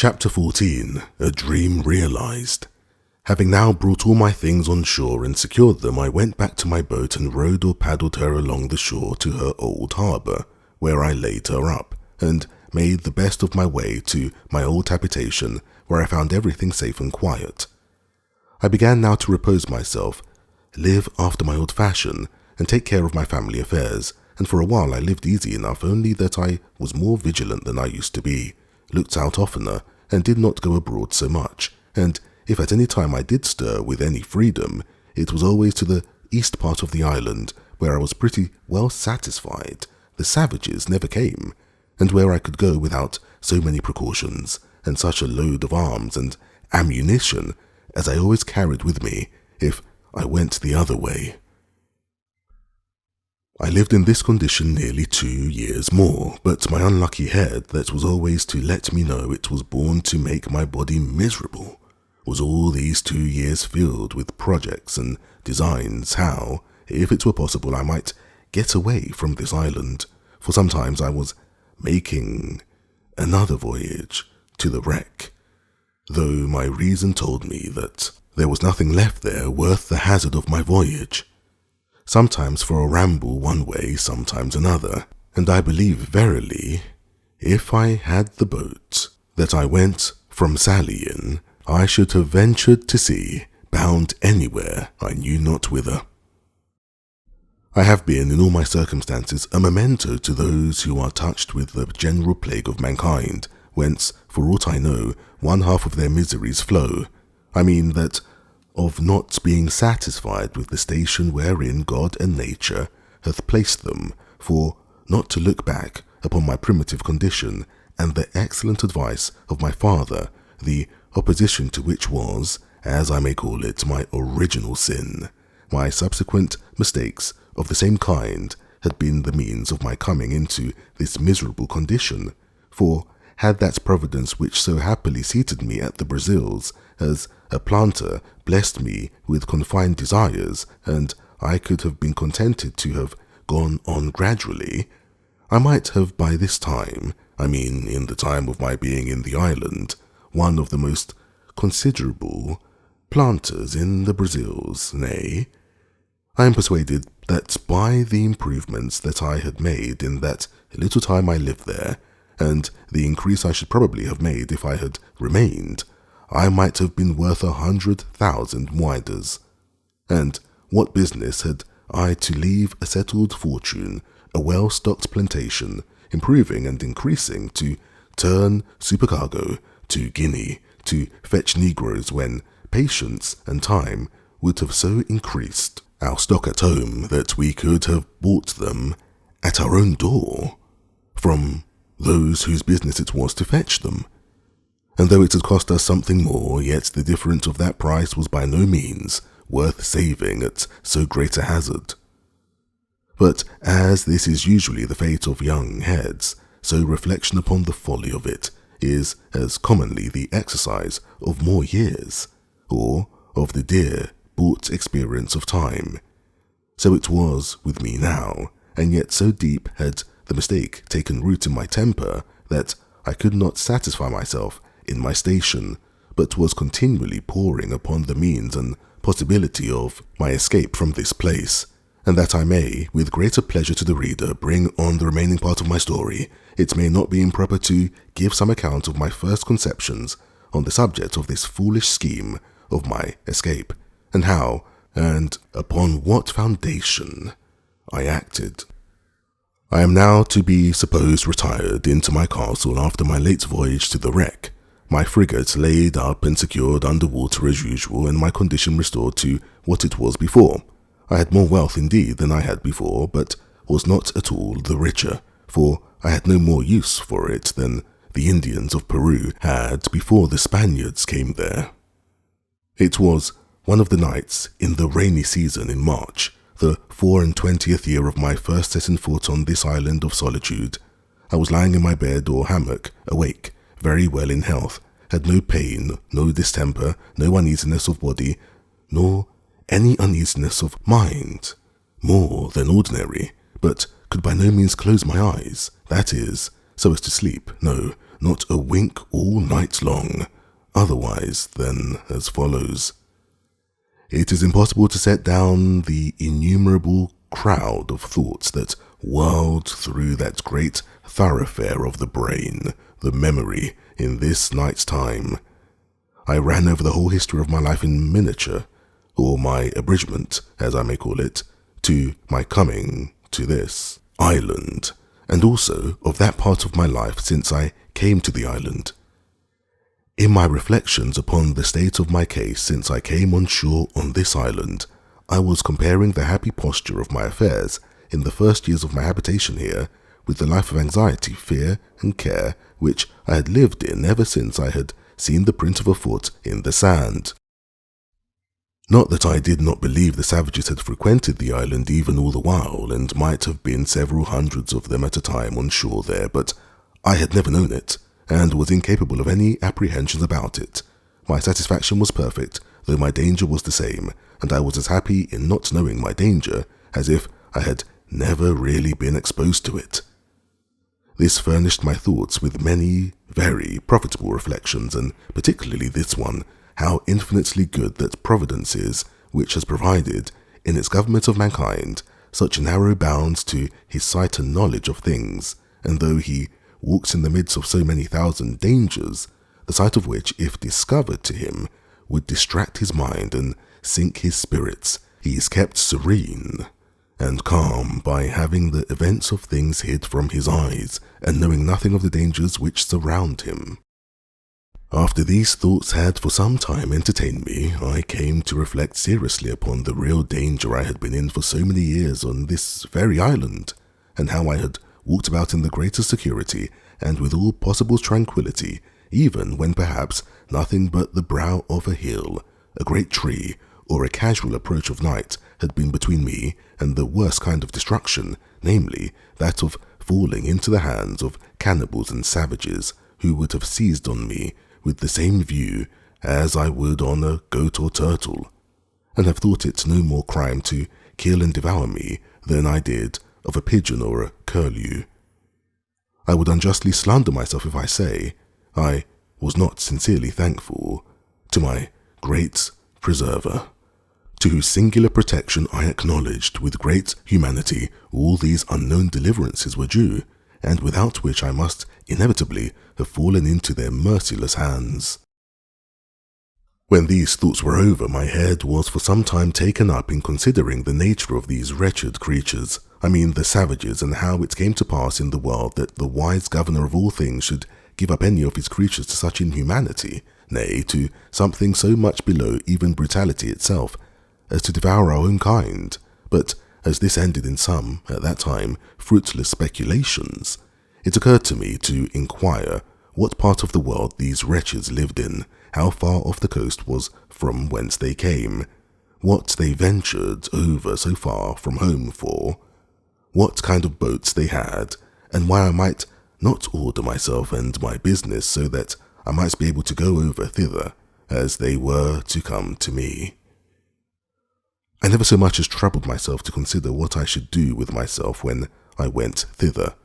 Chapter 14. A Dream Realized. Having now brought all my things on shore and secured them, I went back to my boat and rowed or paddled her along the shore to her old harbour, where I laid her up, and made the best of my way to my old habitation, where I found everything safe and quiet. I began now to repose myself, live after my old fashion, and take care of my family affairs, and for a while I lived easy enough, only that I was more vigilant than I used to be, looked out oftener, and did not go abroad so much, and if at any time I did stir with any freedom, it was always to the east part of the island, where I was pretty well satisfied the savages never came, and where I could go without so many precautions, and such a load of arms and ammunition as I always carried with me if I went the other way. I lived in this condition nearly 2 years more, but my unlucky head, that was always to let me know it was born to make my body miserable, was all these 2 years filled with projects and designs how, if it were possible, I might get away from this island, for sometimes I was making another voyage to the wreck, though my reason told me that there was nothing left there worth the hazard of my voyage. Sometimes for a ramble one way, sometimes another, and I believe verily, if I had the boat that I went from Salé in, I should have ventured to sea, bound anywhere I knew not whither. I have been, in all my circumstances, a memento to those who are touched with the general plague of mankind, whence, for aught I know, one half of their miseries flow. I mean that of not being satisfied with the station wherein God and nature hath placed them, for not to look back upon my primitive condition, and the excellent advice of my father, the opposition to which was, as I may call it, my original sin. My subsequent mistakes of the same kind had been the means of my coming into this miserable condition, for had that providence which so happily seated me at the Brazils as a planter blessed me with confined desires, and I could have been contented to have gone on gradually, I might have by this time, I mean in the time of my being in the island, one of the most considerable planters in the Brazils, nay, I am persuaded that by the improvements that I had made in that little time I lived there, and the increase I should probably have made if I had remained, I might have been worth 100,000 widers. And what business had I to leave a settled fortune, a well-stocked plantation, improving and increasing, to turn supercargo to Guinea, to fetch negroes, when patience and time would have so increased our stock at home that we could have bought them at our own door from those whose business it was to fetch them. And though it had cost us something more, yet the difference of that price was by no means worth saving at so great a hazard. But as this is usually the fate of young heads, so reflection upon the folly of it is as commonly the exercise of more years, or of the dear bought experience of time. So it was with me now, and yet so deep had the mistake taken root in my temper that I could not satisfy myself in my station, but was continually poring upon the means and possibility of my escape from this place, and that I may, with greater pleasure to the reader, bring on the remaining part of my story, it may not be improper to give some account of my first conceptions on the subject of this foolish scheme of my escape, and how, and upon what foundation, I acted. I am now to be supposed retired into my castle after my late voyage to the wreck, my frigate laid up and secured under water as usual, and my condition restored to what it was before. I had more wealth indeed than I had before, but was not at all the richer, for I had no more use for it than the Indians of Peru had before the Spaniards came there. It was one of the nights in the rainy season in March, the 24th year of my first setting foot on this island of solitude. I was lying in my bed or hammock, awake, very well in health, had no pain, no distemper, no uneasiness of body, nor any uneasiness of mind, more than ordinary, but could by no means close my eyes, that is, so as to sleep, no, not a wink all night long, otherwise than as follows. It is impossible to set down the innumerable crowd of thoughts that whirled through that great thoroughfare of the brain, the memory, in this night's time. I ran over the whole history of my life in miniature, or my abridgment, as I may call it, to my coming to this island, and also of that part of my life since I came to the island. In my reflections upon the state of my case since I came on shore on this island, I was comparing the happy posture of my affairs in the first years of my habitation here with the life of anxiety, fear, and care which I had lived in ever since I had seen the print of a foot in the sand. Not that I did not believe the savages had frequented the island even all the while, and might have been several hundreds of them at a time on shore there, but I had never known it, and was incapable of any apprehensions about it. My satisfaction was perfect, though my danger was the same, and I was as happy in not knowing my danger as if I had never really been exposed to it. This furnished my thoughts with many very profitable reflections, and particularly this one, how infinitely good that Providence is, which has provided, in its government of mankind, such narrow bounds to his sight and knowledge of things, and though he walks in the midst of so many thousand dangers, the sight of which, if discovered to him, would distract his mind and sink his spirits, he is kept serene and calm by having the events of things hid from his eyes, and knowing nothing of the dangers which surround him. After these thoughts had for some time entertained me, I came to reflect seriously upon the real danger I had been in for so many years on this very island, and how I had walked about in the greatest security, and with all possible tranquillity, even when perhaps nothing but the brow of a hill, a great tree, or a casual approach of night had been between me and the worst kind of destruction, namely, that of falling into the hands of cannibals and savages, who would have seized on me with the same view as I would on a goat or turtle, and have thought it no more crime to kill and devour me than I did of a pigeon or a curlew. I would unjustly slander myself if I say I was not sincerely thankful to my great preserver, to whose singular protection I acknowledged with great humanity all these unknown deliverances were due, and without which I must inevitably have fallen into their merciless hands. When these thoughts were over, my head was for some time taken up in considering the nature of these wretched creatures, I mean the savages, and how it came to pass in the world that the wise governor of all things should give up any of his creatures to such inhumanity, nay, to something so much below even brutality itself, as to devour our own kind. But as this ended in some, at that time, fruitless speculations, it occurred to me to inquire what part of the world these wretches lived in, how far off the coast was from whence they came, what they ventured over so far from home for, what kind of boats they had, and why I might not order myself and my business so that I might be able to go over thither as they were to come to me. I never so much as troubled myself to consider what I should do with myself when I went thither.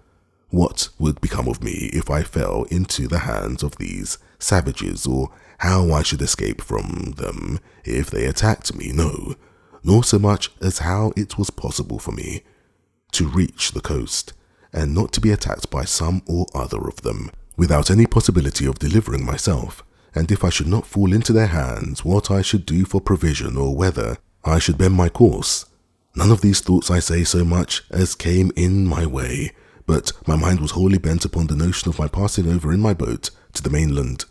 What would become of me if I fell into the hands of these savages, or how I should escape from them if they attacked me? No, nor so much as how it was possible for me to reach the coast, and not to be attacked by some or other of them, without any possibility of delivering myself, and if I should not fall into their hands, what I should do for provision, or whether I should bend my course. None of these thoughts I say so much as came in my way, but my mind was wholly bent upon the notion of my passing over in my boat to the mainland.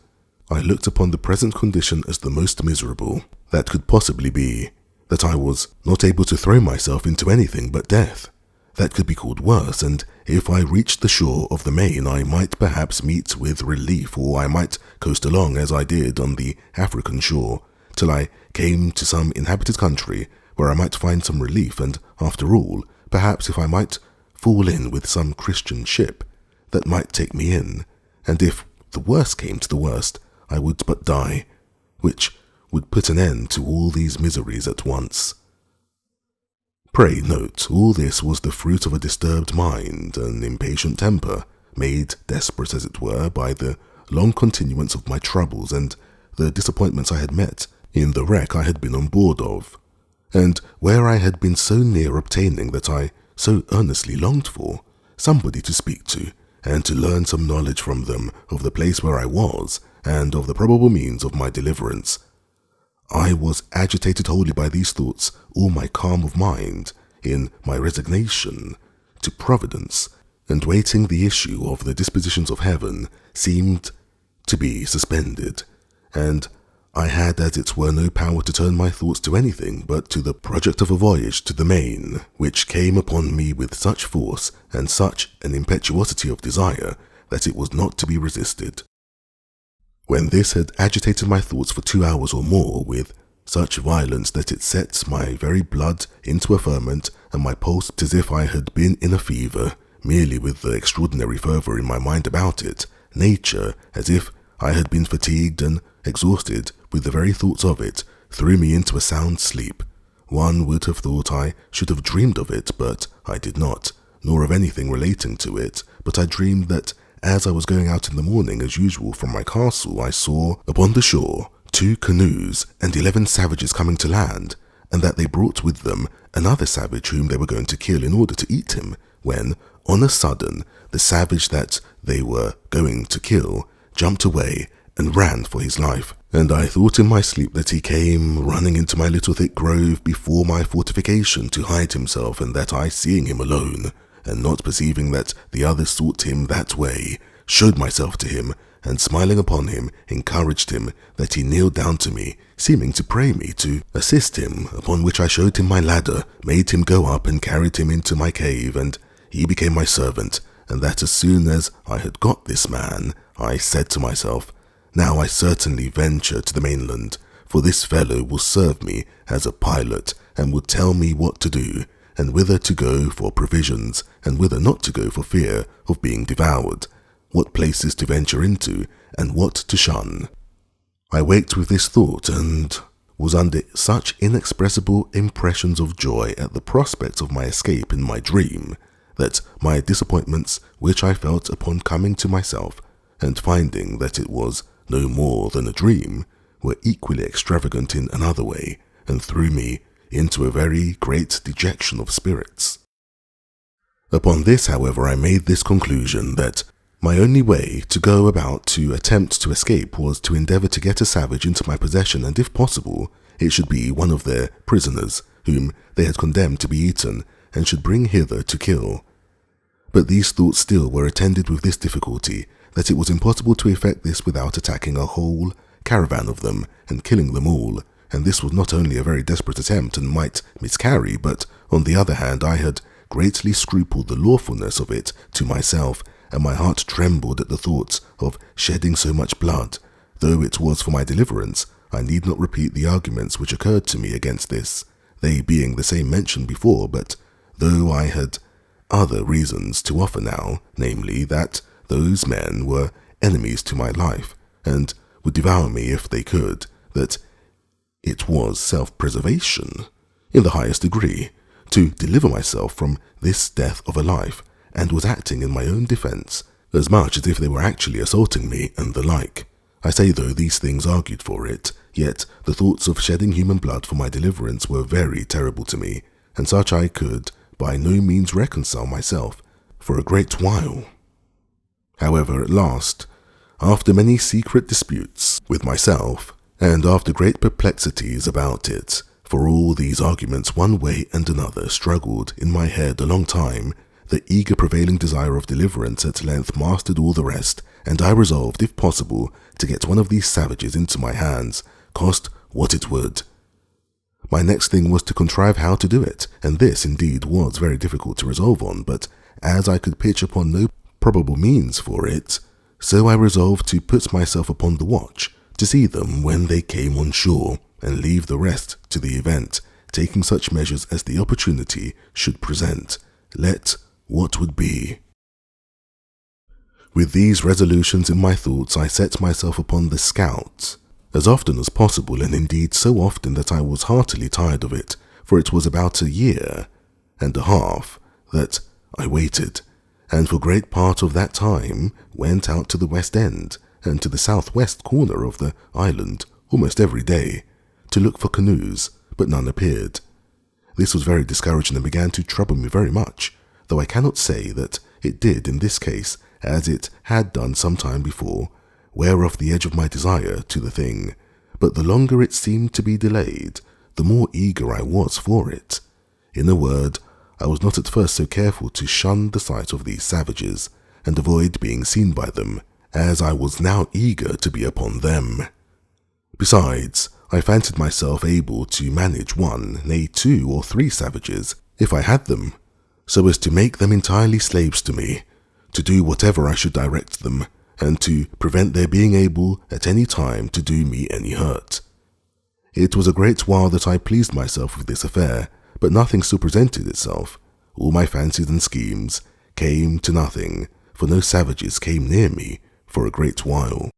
I looked upon the present condition as the most miserable that could possibly be, that I was not able to throw myself into anything but death. That could be called worse, and if I reached the shore of the main I might perhaps meet with relief, or I might coast along as I did on the African shore, till I came to some inhabited country where I might find some relief, and after all, perhaps if I might fall in with some Christian ship that might take me in, and if the worst came to the worst, I would but die, which would put an end to all these miseries at once. Pray note, all this was the fruit of a disturbed mind, an impatient temper, made desperate as it were by the long continuance of my troubles and the disappointments I had met in the wreck I had been on board of, and where I had been so near obtaining that I so earnestly longed for somebody to speak to, and to learn some knowledge from them of the place where I was, and of the probable means of my deliverance. I was agitated wholly by these thoughts, all my calm of mind, in my resignation to Providence, and waiting the issue of the dispositions of heaven, seemed to be suspended, and I had as it were no power to turn my thoughts to anything but to the project of a voyage to the main, which came upon me with such force and such an impetuosity of desire that it was not to be resisted. When this had agitated my thoughts for 2 hours or more with such violence that it set my very blood into a ferment and my pulse as if I had been in a fever, merely with the extraordinary fervour in my mind about it, nature, as if I had been fatigued and exhausted with the very thoughts of it, threw me into a sound sleep. One would have thought I should have dreamed of it, but I did not, nor of anything relating to it, but I dreamed that as I was going out in the morning as usual from my castle, I saw upon the shore 2 canoes and 11 savages coming to land, and that they brought with them another savage whom they were going to kill in order to eat him, when, on a sudden, the savage that they were going to kill jumped away and ran for his life, and I thought in my sleep that he came running into my little thick grove before my fortification to hide himself, and that I, seeing him alone, and not perceiving that the others sought him that way, showed myself to him, and smiling upon him, encouraged him, that he kneeled down to me, seeming to pray me to assist him, upon which I showed him my ladder, made him go up, and carried him into my cave, and he became my servant, and that as soon as I had got this man, I said to myself, now I certainly venture to the mainland, for this fellow will serve me as a pilot, and will tell me what to do, and whither to go for provisions, and whither not to go for fear of being devoured, what places to venture into, and what to shun. I waked with this thought, and was under such inexpressible impressions of joy at the prospect of my escape in my dream, that my disappointments, which I felt upon coming to myself, and finding that it was no more than a dream, were equally extravagant in another way, and threw me into a very great dejection of spirits. Upon this, however, I made this conclusion, that my only way to go about to attempt to escape was to endeavour to get a savage into my possession, and if possible, it should be one of their prisoners, whom they had condemned to be eaten, and should bring hither to kill. But these thoughts still were attended with this difficulty, that it was impossible to effect this without attacking a whole caravan of them, and killing them all, and this was not only a very desperate attempt, and might miscarry, but, on the other hand, I had greatly scrupled the lawfulness of it to myself, and my heart trembled at the thoughts of shedding so much blood. Though it was for my deliverance, I need not repeat the arguments which occurred to me against this, they being the same mentioned before, but though I had other reasons to offer now, namely, that those men were enemies to my life, and would devour me if they could, that it was self-preservation, in the highest degree, to deliver myself from this death of a life, and was acting in my own defence, as much as if they were actually assaulting me, and the like. I say, though these things argued for it, yet the thoughts of shedding human blood for my deliverance were very terrible to me, and such I could by no means reconcile myself for a great while. However, at last, after many secret disputes with myself, and after great perplexities about it, for all these arguments one way and another struggled in my head a long time, the eager prevailing desire of deliverance at length mastered all the rest, and I resolved, if possible, to get one of these savages into my hands, cost what it would. My next thing was to contrive how to do it, and this, indeed, was very difficult to resolve on, but as I could pitch upon no probable means for it, so I resolved to put myself upon the watch, to see them when they came on shore, and leave the rest to the event, taking such measures as the opportunity should present, let what would be. With these resolutions in my thoughts, I set myself upon the scout, as often as possible, and indeed so often that I was heartily tired of it, for it was about 1.5 years that I waited, and for great part of that time went out to the West End and to the southwest corner of the island almost every day to look for canoes, but none appeared. This was very discouraging and began to trouble me very much, though I cannot say that it did in this case, as it had done some time before, wear off the edge of my desire to the thing, but the longer it seemed to be delayed, the more eager I was for it. In a word, I was not at first so careful to shun the sight of these savages, and avoid being seen by them, as I was now eager to be upon them. Besides, I fancied myself able to manage one, nay 2 or 3 savages, if I had them, so as to make them entirely slaves to me, to do whatever I should direct them, and to prevent their being able at any time to do me any hurt. It was a great while that I pleased myself with this affair, but nothing still presented itself. All my fancies and schemes came to nothing, for no savages came near me for a great while.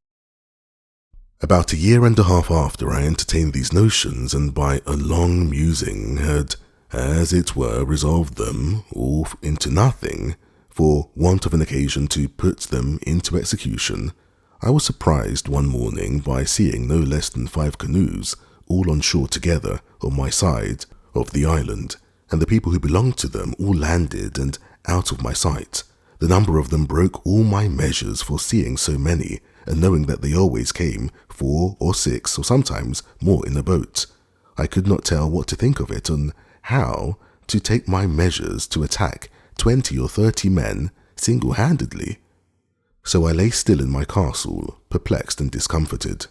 About 1.5 years after I entertained these notions, and by a long musing had, as it were, resolved them all into nothing, for want of an occasion to put them into execution, I was surprised one morning by seeing no less than 5 canoes all on shore together on my side of the island, and the people who belonged to them all landed and out of my sight. The number of them broke all my measures for seeing so many, and knowing that they always came 4 or 6 or sometimes more in a boat. I could not tell what to think of it, and how to take my measures to attack 20 or 30 men single-handedly. So I lay still in my castle, perplexed and discomforted.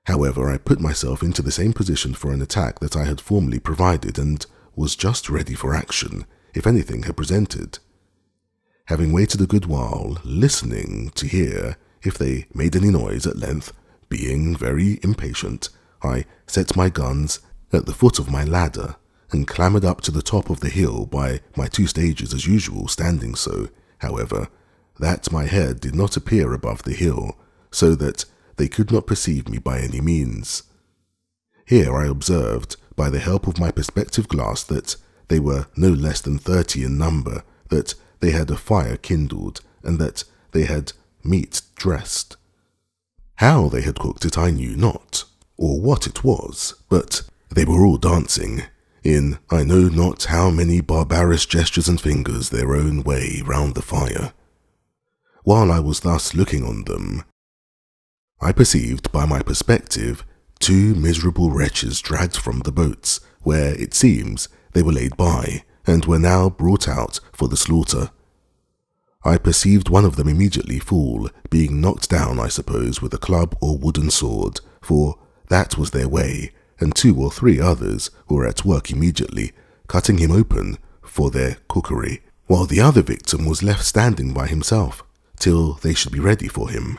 However, I put myself into the same position for an attack that I had formerly provided, and was just ready for action, if anything had presented. Having waited a good while, listening to hear if they made any noise, at length, being very impatient, I set my guns at the foot of my ladder, and clambered up to the top of the hill by my 2 stages as usual, standing so, however, that my head did not appear above the hill, so that they could not perceive me by any means. Here I observed, by the help of my perspective glass, that they were no less than 30 in number, that they had a fire kindled, and that they had meat dressed. How they had cooked it I knew not, or what it was, but they were all dancing, in I know not how many barbarous gestures and fingers their own way round the fire. While I was thus looking on them, I perceived by my perspective 2 miserable wretches dragged from the boats, where, it seems, they were laid by, and were now brought out for the slaughter. I perceived one of them immediately fall, being knocked down, I suppose, with a club or wooden sword, for that was their way, and 2 or 3 others were at work immediately, cutting him open for their cookery, while the other victim was left standing by himself, till they should be ready for him.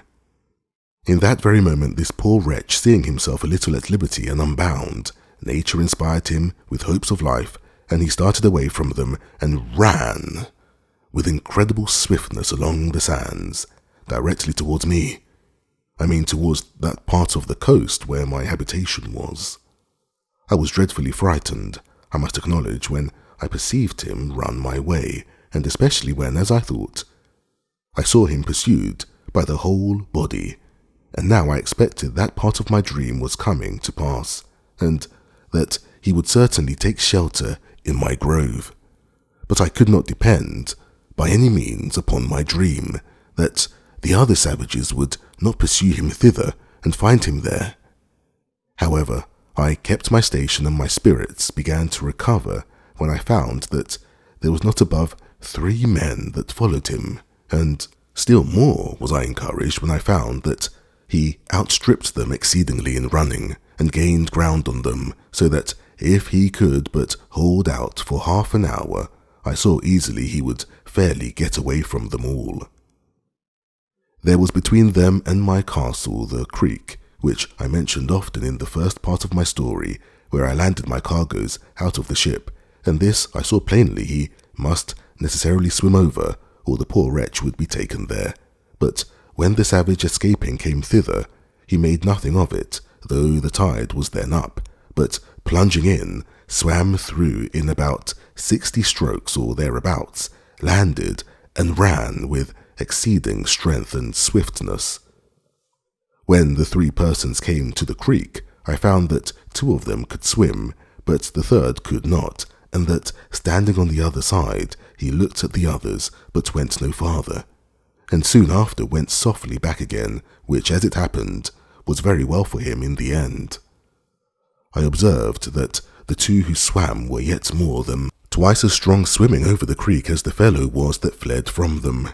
In that very moment, this poor wretch, seeing himself a little at liberty and unbound, nature inspired him with hopes of life, and he started away from them and ran with incredible swiftness along the sands, directly towards me. I mean towards that part of the coast where my habitation was. I was dreadfully frightened, I must acknowledge, when I perceived him run my way, and especially when, as I thought, I saw him pursued by the whole body, and now I expected that part of my dream was coming to pass, and that he would certainly take shelter in my grove. But I could not depend, by any means, upon my dream, that the other savages would not pursue him thither and find him there. However, I kept my station, and my spirits began to recover when I found that there was not above 3 men that followed him, and still more was I encouraged when I found that he outstripped them exceedingly in running, and gained ground on them, so that if he could but hold out for half an hour, I saw easily he would fairly get away from them all. There was between them and my castle the creek, which I mentioned often in the first part of my story, where I landed my cargoes out of the ship, and this I saw plainly he must necessarily swim over, or the poor wretch would be taken there. But when the savage escaping came thither, he made nothing of it, though the tide was then up, but plunging in, swam through in about 60 strokes or thereabouts, landed and ran with exceeding strength and swiftness. When the 3 persons came to the creek, I found that 2 of them could swim, but the third could not, and that, standing on the other side, he looked at the others, but went no farther, and soon after went softly back again, which, as it happened, was very well for him in the end. I observed that the 2 who swam were yet more than twice as strong swimming over the creek as the fellow was that fled from them.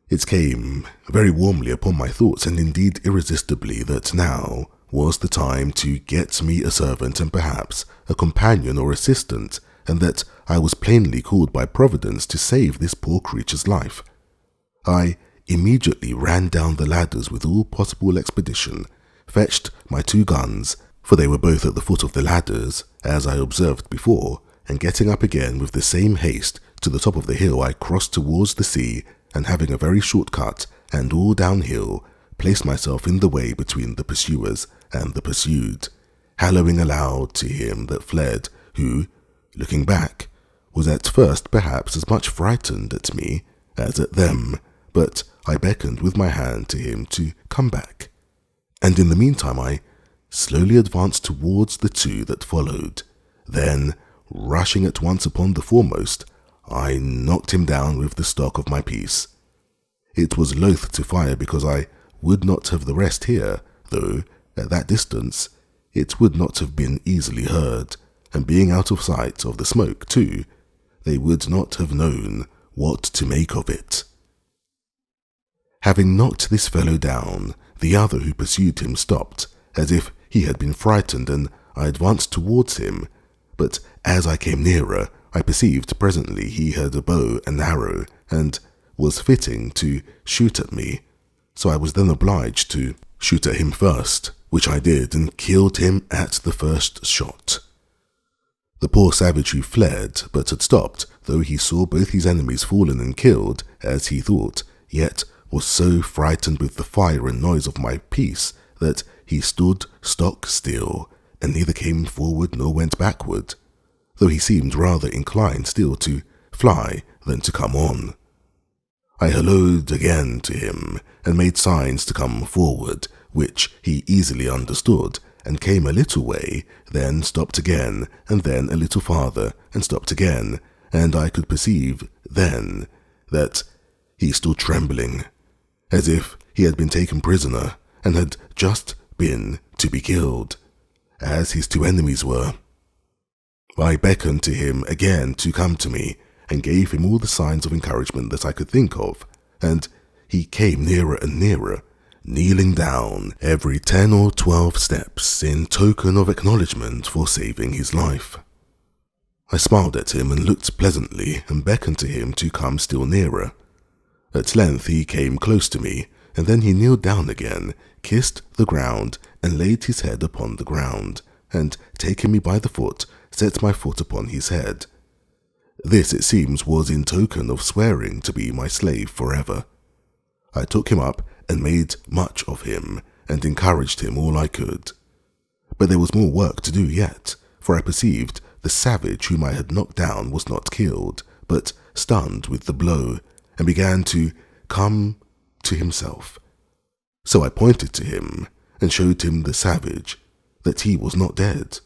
It came very warmly upon my thoughts, and indeed irresistibly, that now was the time to get me a servant and perhaps a companion or assistant, and that I was plainly called by Providence to save this poor creature's life. I immediately ran down the ladders with all possible expedition, fetched my 2 guns, for they were both at the foot of the ladders, as I observed before, and getting up again with the same haste to the top of the hill, I crossed towards the sea, and having a very short cut, and all downhill, placed myself in the way between the pursuers and the pursued, hallooing aloud to him that fled, who, looking back, was at first perhaps as much frightened at me as at them, but I beckoned with my hand to him to come back, and in the meantime I slowly advanced towards the 2 that followed. Then, rushing at once upon the foremost, I knocked him down with the stock of my piece. It was loath to fire because I would not have the rest hear, though, at that distance, it would not have been easily heard, and being out of sight of the smoke too, they would not have known what to make of it. Having knocked this fellow down, the other who pursued him stopped, as if he had been frightened, and I advanced towards him, but as I came nearer, I perceived presently he had a bow and arrow, and was fitting to shoot at me, so I was then obliged to shoot at him first, which I did, and killed him at the first shot. The poor savage who fled, but had stopped, though he saw both his enemies fallen and killed, as he thought, yet was so frightened with the fire and noise of my piece, that he stood stock still, and neither came forward nor went backward, though he seemed rather inclined still to fly than to come on. I hallooed again to him, and made signs to come forward, which he easily understood, and came a little way, then stopped again, and then a little farther, and stopped again, and I could perceive then that he stood trembling, as if he had been taken prisoner, and had just been to be killed, as his 2 enemies were. I beckoned to him again to come to me, and gave him all the signs of encouragement that I could think of, and he came nearer and nearer, kneeling down every 10 or 12 steps in token of acknowledgment for saving his life. I smiled at him and looked pleasantly, and beckoned to him to come still nearer. At length he came close to me, and then he kneeled down again, kissed the ground, and laid his head upon the ground, and, taking me by the foot, set my foot upon his head. This, it seems, was in token of swearing to be my slave forever. I took him up and made much of him, and encouraged him all I could. But there was more work to do yet, for I perceived the savage whom I had knocked down was not killed, but stunned with the blow, and began to come to himself. So I pointed to him, and showed him the savage, that he was not dead.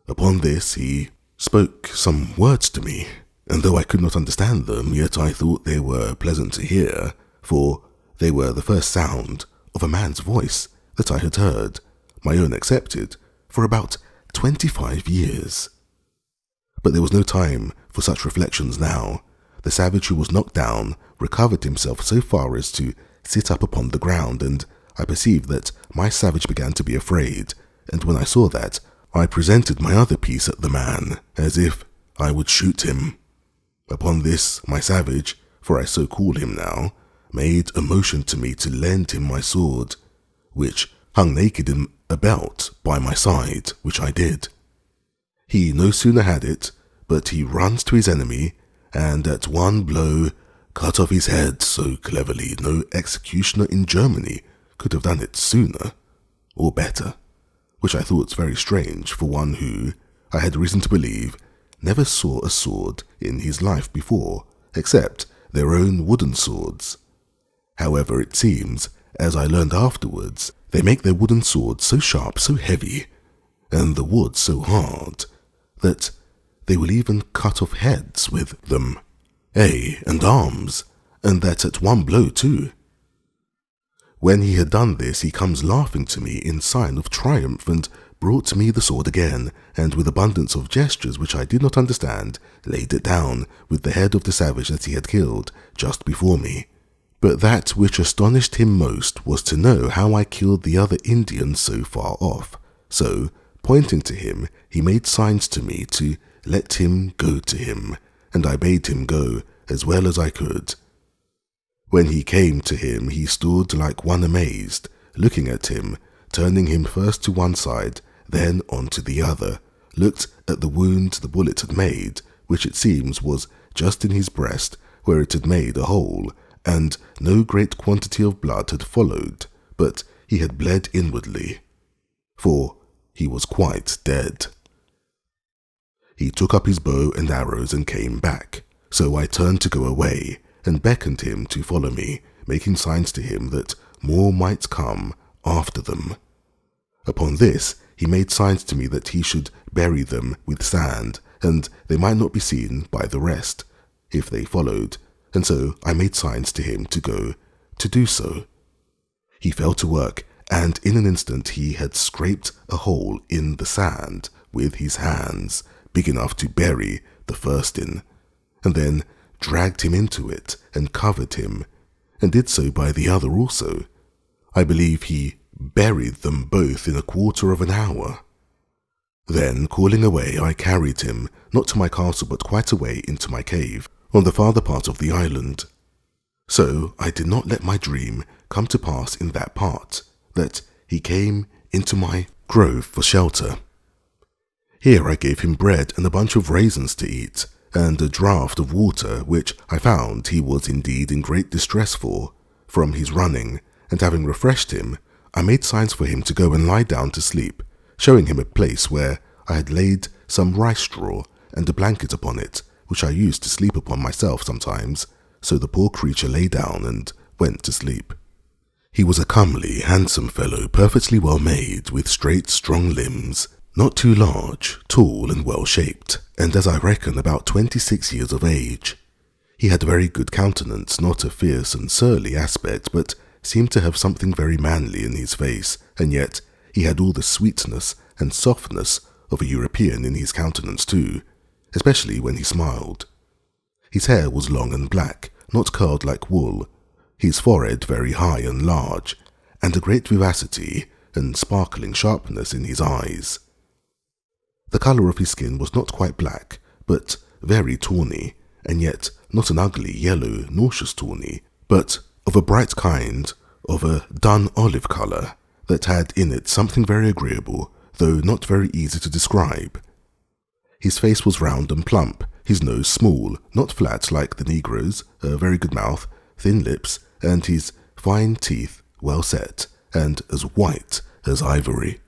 Upon this he spoke some words to me, and though I could not understand them, yet I thought they were pleasant to hear, for they were the first sound of a man's voice that I had heard, my own excepted, for about 25 years. But there was no time for such reflections now. The savage who was knocked down recovered himself so far as to sit up upon the ground, and I perceived that my savage began to be afraid, and when I saw that, I presented my other piece at the man, as if I would shoot him. Upon this, my savage, for I so call him now, made a motion to me to lend him my sword, which hung naked in a belt by my side, which I did. He no sooner had it, but he runs to his enemy, and at one blow cut off his head so cleverly no executioner in Germany could have done it sooner, or better, which I thought very strange for one who, I had reason to believe, never saw a sword in his life before, except their own wooden swords. However, it seems, as I learned afterwards, they make their wooden swords so sharp, so heavy, and the wood so hard, that they will even cut off heads with them, and arms, and that at one blow too. When he had done this, he comes laughing to me in sign of triumph, and brought me the sword again, and with abundance of gestures which I did not understand, laid it down with the head of the savage that he had killed just before me. But that which astonished him most was to know how I killed the other Indian so far off. So, pointing to him, he made signs to me to let him go to him, and I bade him go as well as I could. When he came to him, he stood like one amazed, looking at him, turning him first to one side, then on to the other, looked at the wound the bullet had made, which it seems was just in his breast, where it had made a hole, and no great quantity of blood had followed, but he had bled inwardly, for he was quite dead. He took up his bow and arrows and came back, so I turned to go away, and beckoned him to follow me, making signs to him that more might come after them. Upon this, he made signs to me that he should bury them with sand, and they might not be seen by the rest, if they followed, and so I made signs to him to go to do so. He fell to work, and in an instant he had scraped a hole in the sand with his hands, big enough to bury the first in, and then dragged him into it and covered him, and did so by the other also. I believe he buried them both in a quarter of an hour. Then, calling away, I carried him, not to my castle but quite away into my cave, on the farther part of the island. So I did not let my dream come to pass in that part, that he came into my grove for shelter. Here I gave him bread and a bunch of raisins to eat, and a draught of water, which I found he was indeed in great distress for, from his running, and having refreshed him, I made signs for him to go and lie down to sleep, showing him a place where I had laid some rice straw and a blanket upon it, which I used to sleep upon myself sometimes, so the poor creature lay down and went to sleep. He was a comely, handsome fellow, perfectly well made, with straight, strong limbs, not too large, tall and well shaped, and as I reckon about 26 years of age. He had a very good countenance, not a fierce and surly aspect, but seemed to have something very manly in his face, and yet he had all the sweetness and softness of a European in his countenance too, especially when he smiled. His hair was long and black, not curled like wool, his forehead very high and large, and a great vivacity and sparkling sharpness in his eyes. The colour of his skin was not quite black, but very tawny, and yet not an ugly yellow, nauseous tawny, but of a bright kind, of a dun olive colour, that had in it something very agreeable, though not very easy to describe. His face was round and plump, his nose small, not flat like the negroes, a very good mouth, thin lips, and his fine teeth well set, and as white as ivory.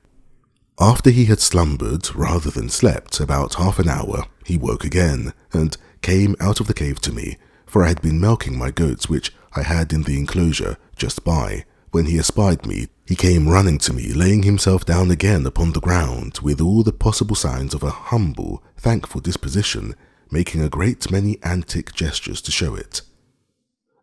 After he had slumbered rather than slept about half an hour, he woke again, and came out of the cave to me, for I had been milking my goats which I had in the enclosure just by. When he espied me, he came running to me, laying himself down again upon the ground, with all the possible signs of a humble, thankful disposition, making a great many antic gestures to show it.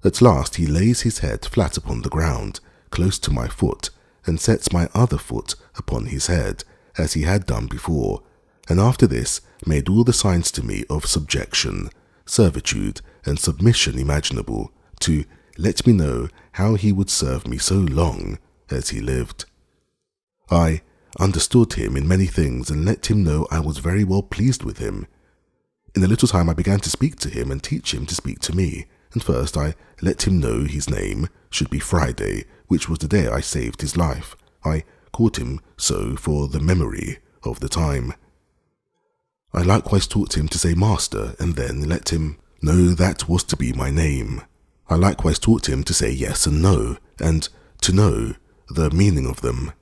At last he lays his head flat upon the ground, close to my foot, and sets my other foot upon his head, as he had done before, and after this made all the signs to me of subjection, servitude, and submission imaginable, to let me know how he would serve me so long as he lived. I understood him in many things, and let him know I was very well pleased with him. In a little time I began to speak to him and teach him to speak to me, and first I let him know his name should be Friday, which was the day I saved his life. I called him so for the memory of the time. I likewise taught him to say master, and then let him know that was to be my name. I likewise taught him to say yes and no, and to know the meaning of them.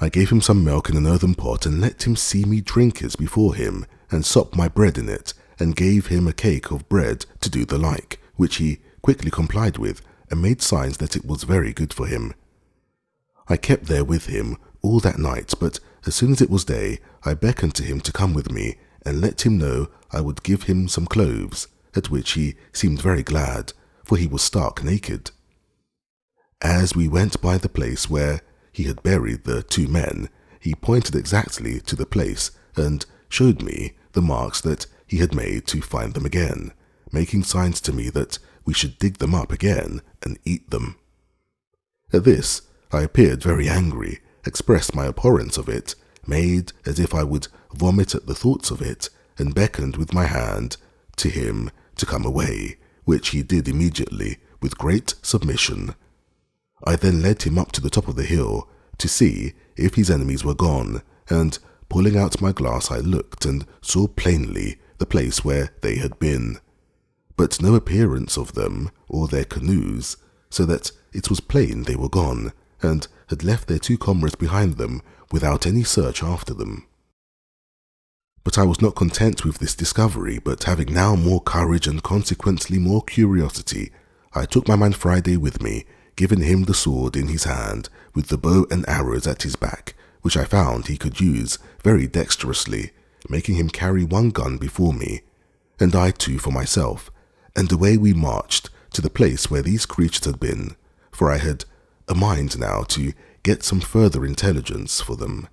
I gave him some milk in an earthen pot, and let him see me drink it before him, and sop my bread in it, and gave him a cake of bread to do the like, which he quickly complied with and made signs that it was very good for him. I kept there with him all that night, but as soon as it was day, I beckoned to him to come with me and let him know I would give him some clothes, at which he seemed very glad, for he was stark naked. As we went by the place where he had buried the 2 men, he pointed exactly to the place and showed me the marks that he had made to find them again, making signs to me that we should dig them up again and eat them. At this, I appeared very angry, expressed my abhorrence of it, made as if I would vomit at the thoughts of it, and beckoned with my hand to him to come away, which he did immediately with great submission. I then led him up to the top of the hill to see if his enemies were gone, and pulling out my glass I looked and saw plainly the place where they had been, but no appearance of them or their canoes, so that it was plain they were gone, and had left their 2 comrades behind them without any search after them. But I was not content with this discovery, but having now more courage and consequently more curiosity, I took my man Friday with me, giving him the sword in his hand with the bow and arrows at his back, which I found he could use very dexterously, making him carry 1 gun before me, and I 2 for myself, and away we marched to the place where these creatures had been, for I had a mind now to get some further intelligence for them.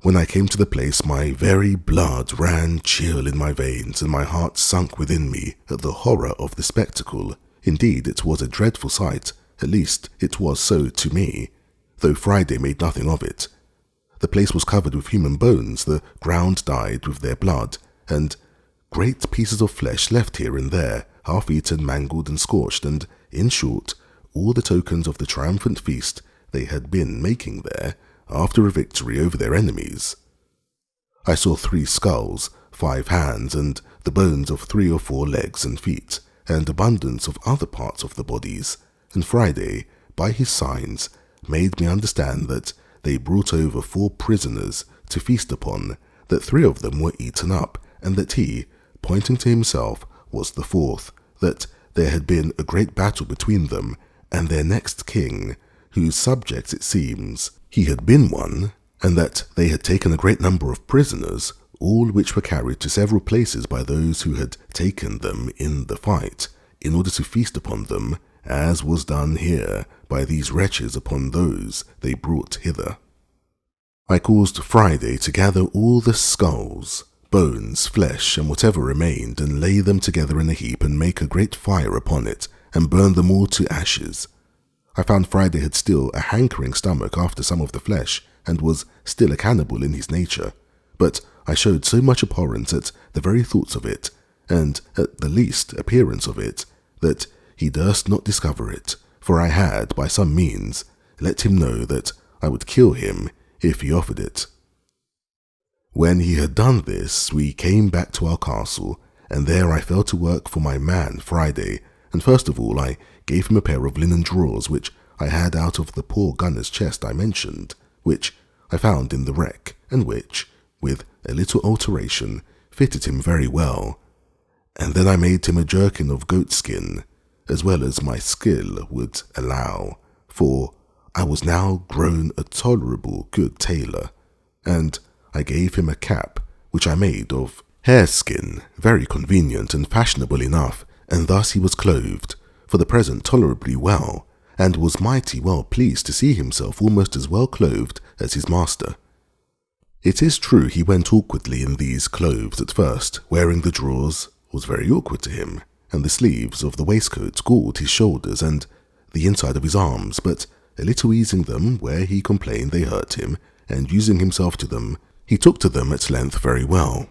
When I came to the place, my very blood ran chill in my veins, and my heart sunk within me at the horror of the spectacle. Indeed, it was a dreadful sight, at least it was so to me, though Friday made nothing of it. The place was covered with human bones, the ground dyed with their blood, and great pieces of flesh left here and there, half-eaten, mangled and scorched, and, in short, all the tokens of the triumphant feast they had been making there after a victory over their enemies. I saw 3 skulls, 5 hands, and the bones of 3 or 4 legs and feet, and abundance of other parts of the bodies, and Friday, by his signs, made me understand that they brought over 4 prisoners to feast upon, that 3 of them were eaten up, and that he, pointing to himself, was the 4th, that there had been a great battle between them and their next king, whose subjects, it seems, he had been one, and that they had taken a great number of prisoners, all which were carried to several places by those who had taken them in the fight, in order to feast upon them, as was done here by these wretches upon those they brought hither. I caused Friday to gather all the skulls, bones, flesh, and whatever remained, and lay them together in a heap, and make a great fire upon it, and burn them all to ashes. I found Friday had still a hankering stomach after some of the flesh, and was still a cannibal in his nature, but I showed so much abhorrence at the very thoughts of it, and at the least appearance of it, that he durst not discover it, for I had, by some means, let him know that I would kill him if he offered it. When he had done this, we came back to our castle, and there I fell to work for my man Friday, and first of all I gave him a pair of linen drawers which I had out of the poor gunner's chest I mentioned, which I found in the wreck, and which, with a little alteration, fitted him very well, and then I made him a jerkin of goatskin, as well as my skill would allow, for I was now grown a tolerable good tailor, and I gave him a cap which I made of hareskin, very convenient and fashionable enough, and thus he was clothed, for the present tolerably well, and was mighty well pleased to see himself almost as well clothed as his master. It is true he went awkwardly in these clothes at first, wearing the drawers was very awkward to him, and the sleeves of the waistcoat galled his shoulders and the inside of his arms, but a little easing them where he complained they hurt him, and using himself to them, he took to them at length very well.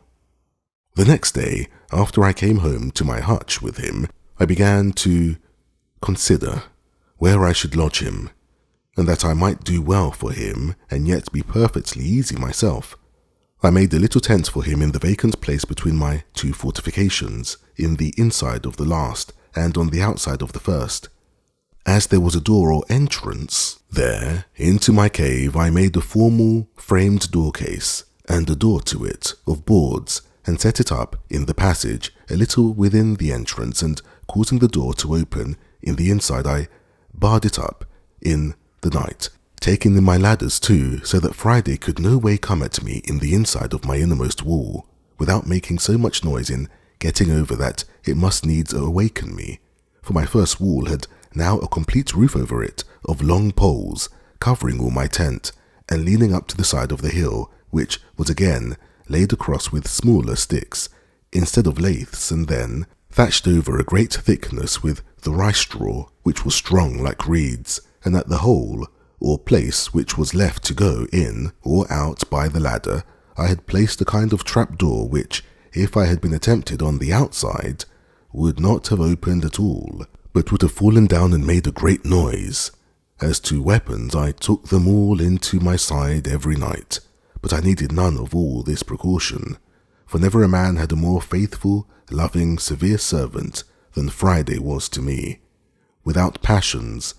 The next day, after I came home to my hutch with him, I began to consider where I should lodge him, and that I might do well for him and yet be perfectly easy myself. I made a little tent for him in the vacant place between my 2 fortifications, in the inside of the last and on the outside of the first. As there was a door or entrance there into my cave, I made a formal framed door case and a door to it of boards, and set it up in the passage a little within the entrance, and causing the door to open in the inside, I barred it up in the night, taking in my ladders too, so that Friday could no way come at me in the inside of my innermost wall, without making so much noise in getting over that it must needs awaken me, for my first wall had now a complete roof over it of long poles, covering all my tent, and leaning up to the side of the hill, which was again laid across with smaller sticks, instead of laths, and then thatched over a great thickness with the rice straw, which was strong like reeds, and at the hole, or place which was left to go in or out by the ladder, I had placed a kind of trap door which, if I had been attempted on the outside, would not have opened at all, but would have fallen down and made a great noise. As to weapons, I took them all into my side every night, but I needed none of all this precaution, for never a man had a more faithful, loving, severe servant than Friday was to me, without passions,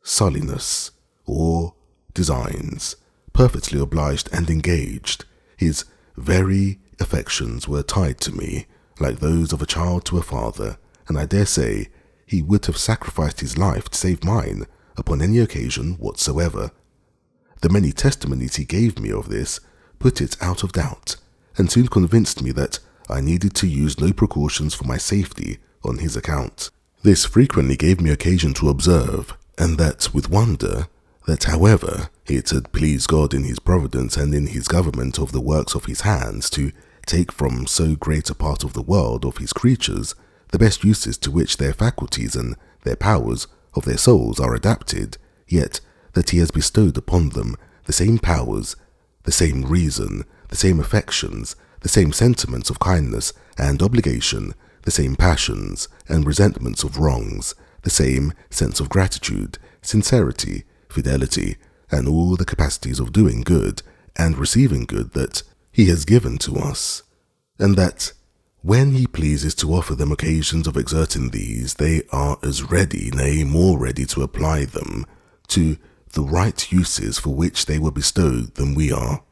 sulliness, or designs, perfectly obliged and engaged. His very affections were tied to me, like those of a child to a father, and I dare say he would have sacrificed his life to save mine upon any occasion whatsoever. The many testimonies he gave me of this put it out of doubt, and soon convinced me that I needed to use no precautions for my safety on his account. This frequently gave me occasion to observe, and that with wonder, that however it had pleased God in his providence and in his government of the works of his hands to take from so great a part of the world of his creatures the best uses to which their faculties and their powers of their souls are adapted, yet that he has bestowed upon them the same powers, the same reason, the same affections, the same sentiments of kindness and obligation, the same passions and resentments of wrongs, the same sense of gratitude, sincerity, fidelity, and all the capacities of doing good and receiving good that he has given to us, and that when he pleases to offer them occasions of exerting these, they are as ready, nay, more ready to apply them to the right uses for which they were bestowed than we are.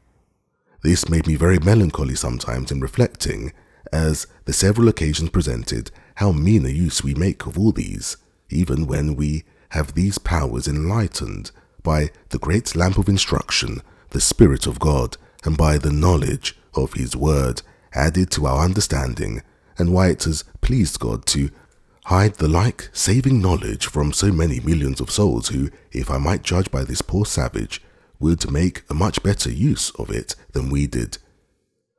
This made me very melancholy sometimes in reflecting, as the several occasions presented, how mean a use we make of all these, even when we have these powers enlightened by the great lamp of instruction, the Spirit of God, and by the knowledge of his word added to our understanding, and why it has pleased God to hide the like saving knowledge from so many millions of souls who, if I might judge by this poor savage, would make a much better use of it than we did.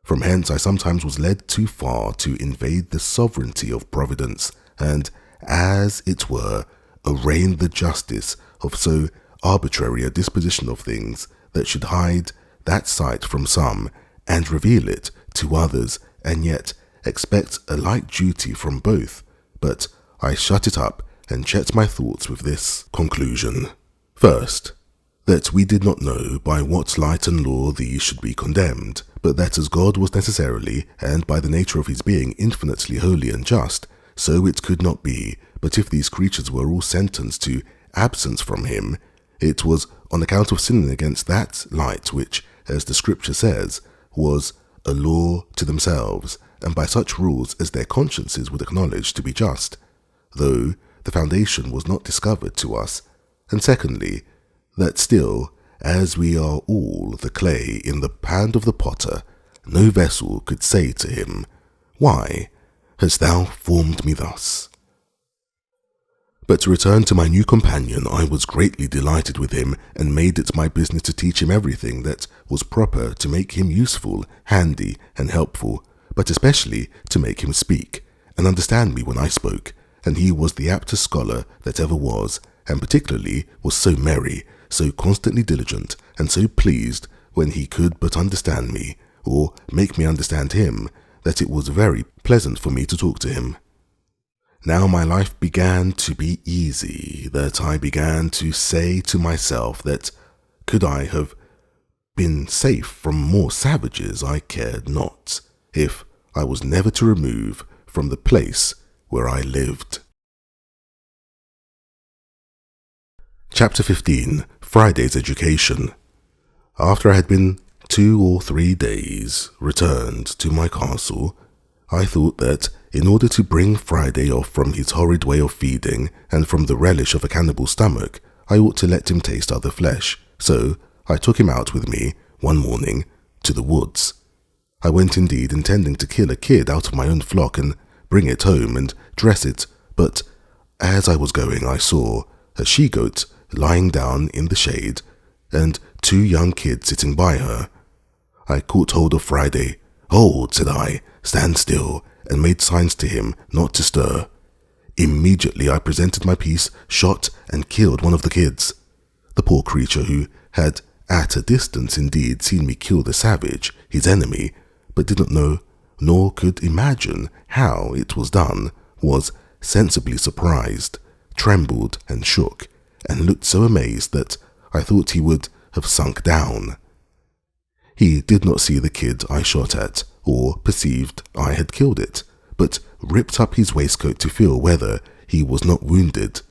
From hence I sometimes was led too far to invade the sovereignty of Providence, and, as it were, arraign the justice of so arbitrary a disposition of things that should hide that sight from some, and reveal it to others, and yet expect a like duty from both. But I shut it up and checked my thoughts with this conclusion. First, that we did not know by what light and law these should be condemned, but that as God was necessarily, and by the nature of his being, infinitely holy and just, so it could not be, but if these creatures were all sentenced to absence from him, it was on account of sinning against that light which, as the Scripture says, was a law to themselves, and by such rules as their consciences would acknowledge to be just, though the foundation was not discovered to us, and secondly, that still, as we are all the clay in the hand of the potter, no vessel could say to him, "Why hast thou formed me thus?" But to return to my new companion, I was greatly delighted with him, and made it my business to teach him everything that was proper to make him useful, handy, and helpful, but especially to make him speak, and understand me when I spoke, and he was the aptest scholar that ever was, and particularly was so merry, so constantly diligent, and so pleased when he could but understand me, or make me understand him, that it was very pleasant for me to talk to him. Now my life began to be easy, that I began to say to myself that could I have been safe from more savages, I cared not, if I was never to remove from the place where I lived. Chapter 15. Friday's Education. After I had been 2 or 3 days returned to my castle, I thought that in order to bring Friday off from his horrid way of feeding and from the relish of a cannibal's stomach, I ought to let him taste other flesh. So I took him out with me, one morning, to the woods. I went indeed intending to kill a kid out of my own flock and bring it home and dress it, but as I was going I saw a she-goat lying down in the shade and 2 young kids sitting by her. I caught hold of Friday. "Hold," said I, "stand still," and made signs to him not to stir. Immediately I presented my piece, shot and killed one of the kids. The poor creature, who had at a distance indeed seen me kill the savage, his enemy, but did not know nor could imagine how it was done, was sensibly surprised, trembled and shook, and looked so amazed that I thought he would have sunk down. He did not see the kid I shot at, or perceived I had killed it, but ripped up his waistcoat to feel whether he was not wounded,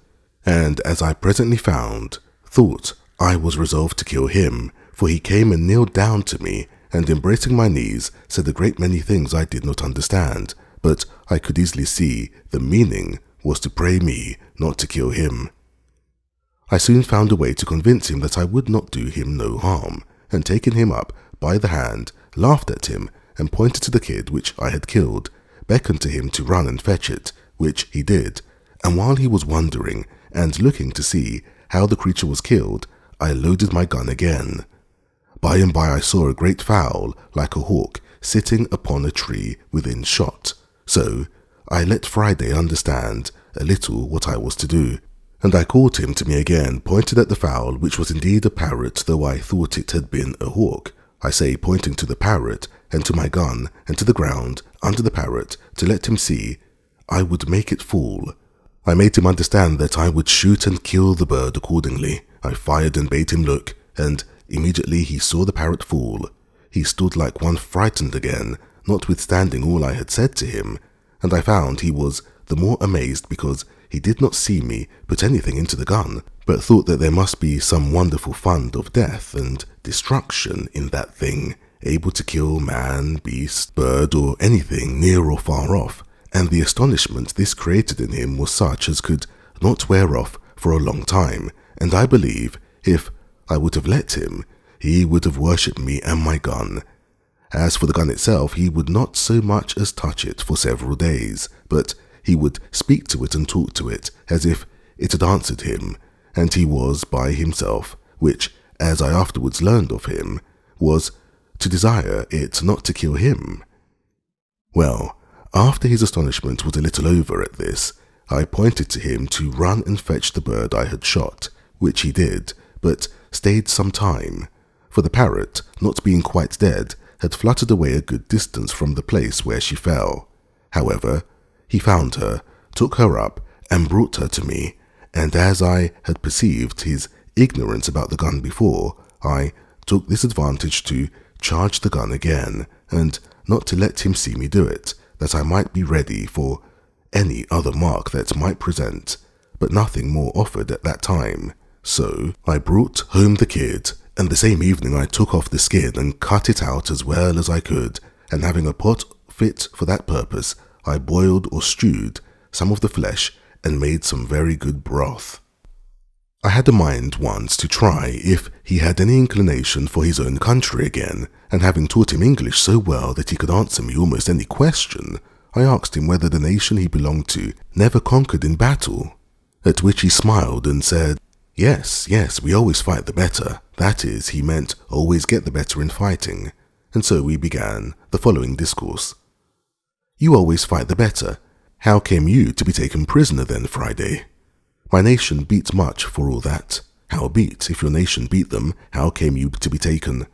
and as I presently found, thought I was resolved to kill him, for he came and kneeled down to me, and embracing my knees, said a great many things I did not understand, but I could easily see the meaning was to pray me not to kill him. I soon found a way to convince him that I would not do him no harm, and taking him up by the hand, laughed at him, and pointed to the kid which I had killed, beckoned to him to run and fetch it, which he did, and while he was wondering and looking to see how the creature was killed, I loaded my gun again. By and by I saw a great fowl, like a hawk, sitting upon a tree within shot, so I let Friday understand a little what I was to do, and I called him to me again, pointed at the fowl, which was indeed a parrot, though I thought it had been a hawk. I say, pointing to the parrot, and to my gun, and to the ground, under the parrot, to let him see I would make it fall. I made him understand that I would shoot and kill the bird accordingly. I fired and bade him look, and immediately he saw the parrot fall. He stood like one frightened again, notwithstanding all I had said to him, and I found he was the more amazed because he did not see me put anything into the gun, but thought that there must be some wonderful fund of death and destruction in that thing, able to kill man, beast, bird, or anything near or far off, and the astonishment this created in him was such as could not wear off for a long time, and I believe, if I would have let him, he would have worshipped me and my gun. As for the gun itself, he would not so much as touch it for several days, but he would speak to it and talk to it as if it had answered him, and he was by himself, which, as I afterwards learned of him, was to desire it not to kill him. Well, after his astonishment was a little over at this, I pointed to him to run and fetch the bird I had shot, which he did, but stayed some time, for the parrot, not being quite dead, had fluttered away a good distance from the place where she fell. However, he found her, took her up, and brought her to me, and as I had perceived his ignorance about the gun before, I took this advantage to charge the gun again, and not to let him see me do it, that I might be ready for any other mark that might present, but nothing more offered at that time. So I brought home the kid, and the same evening I took off the skin and cut it out as well as I could, and having a pot fit for that purpose, I boiled or stewed some of the flesh and made some very good broth. I had a mind once to try if he had any inclination for his own country again, and having taught him English so well that he could answer me almost any question, I asked him whether the nation he belonged to never conquered in battle, at which he smiled and said, Yes, we always fight the better. That is, he meant always get the better in fighting. And so we began the following discourse. You always fight the better. How came you to be taken prisoner then, Friday? My nation beat much for all that. Howbeit, if your nation beat them, how came you to be taken?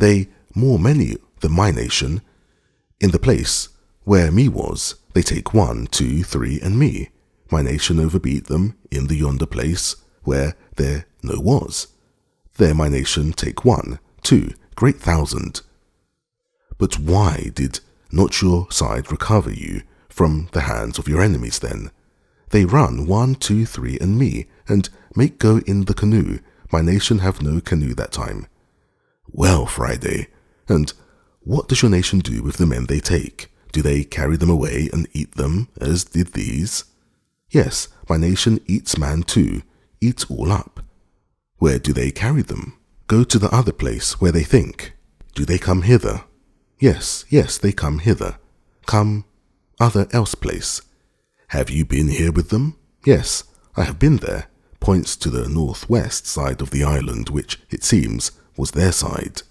They more many than my nation. In the place where me was, they take 1, 2, 3, and me. My nation overbeat them in the yonder place, where there no was. There my nation take 1, 2, great thousand. But why did not your side recover you from the hands of your enemies then? They run 1, 2, 3, and me, and make go in the canoe. My nation have no canoe that time. Well, Friday, and what does your nation do with the men they take? Do they carry them away and eat them, as did these? Yes, my nation eats man too, eats all up. Where do they carry them? Go to the other place where they think. Do they come hither? Yes, they come hither. Come other else place. Have you been here with them? Yes, I have been there. Points to the northwest side of the island, which, it seems, was their side.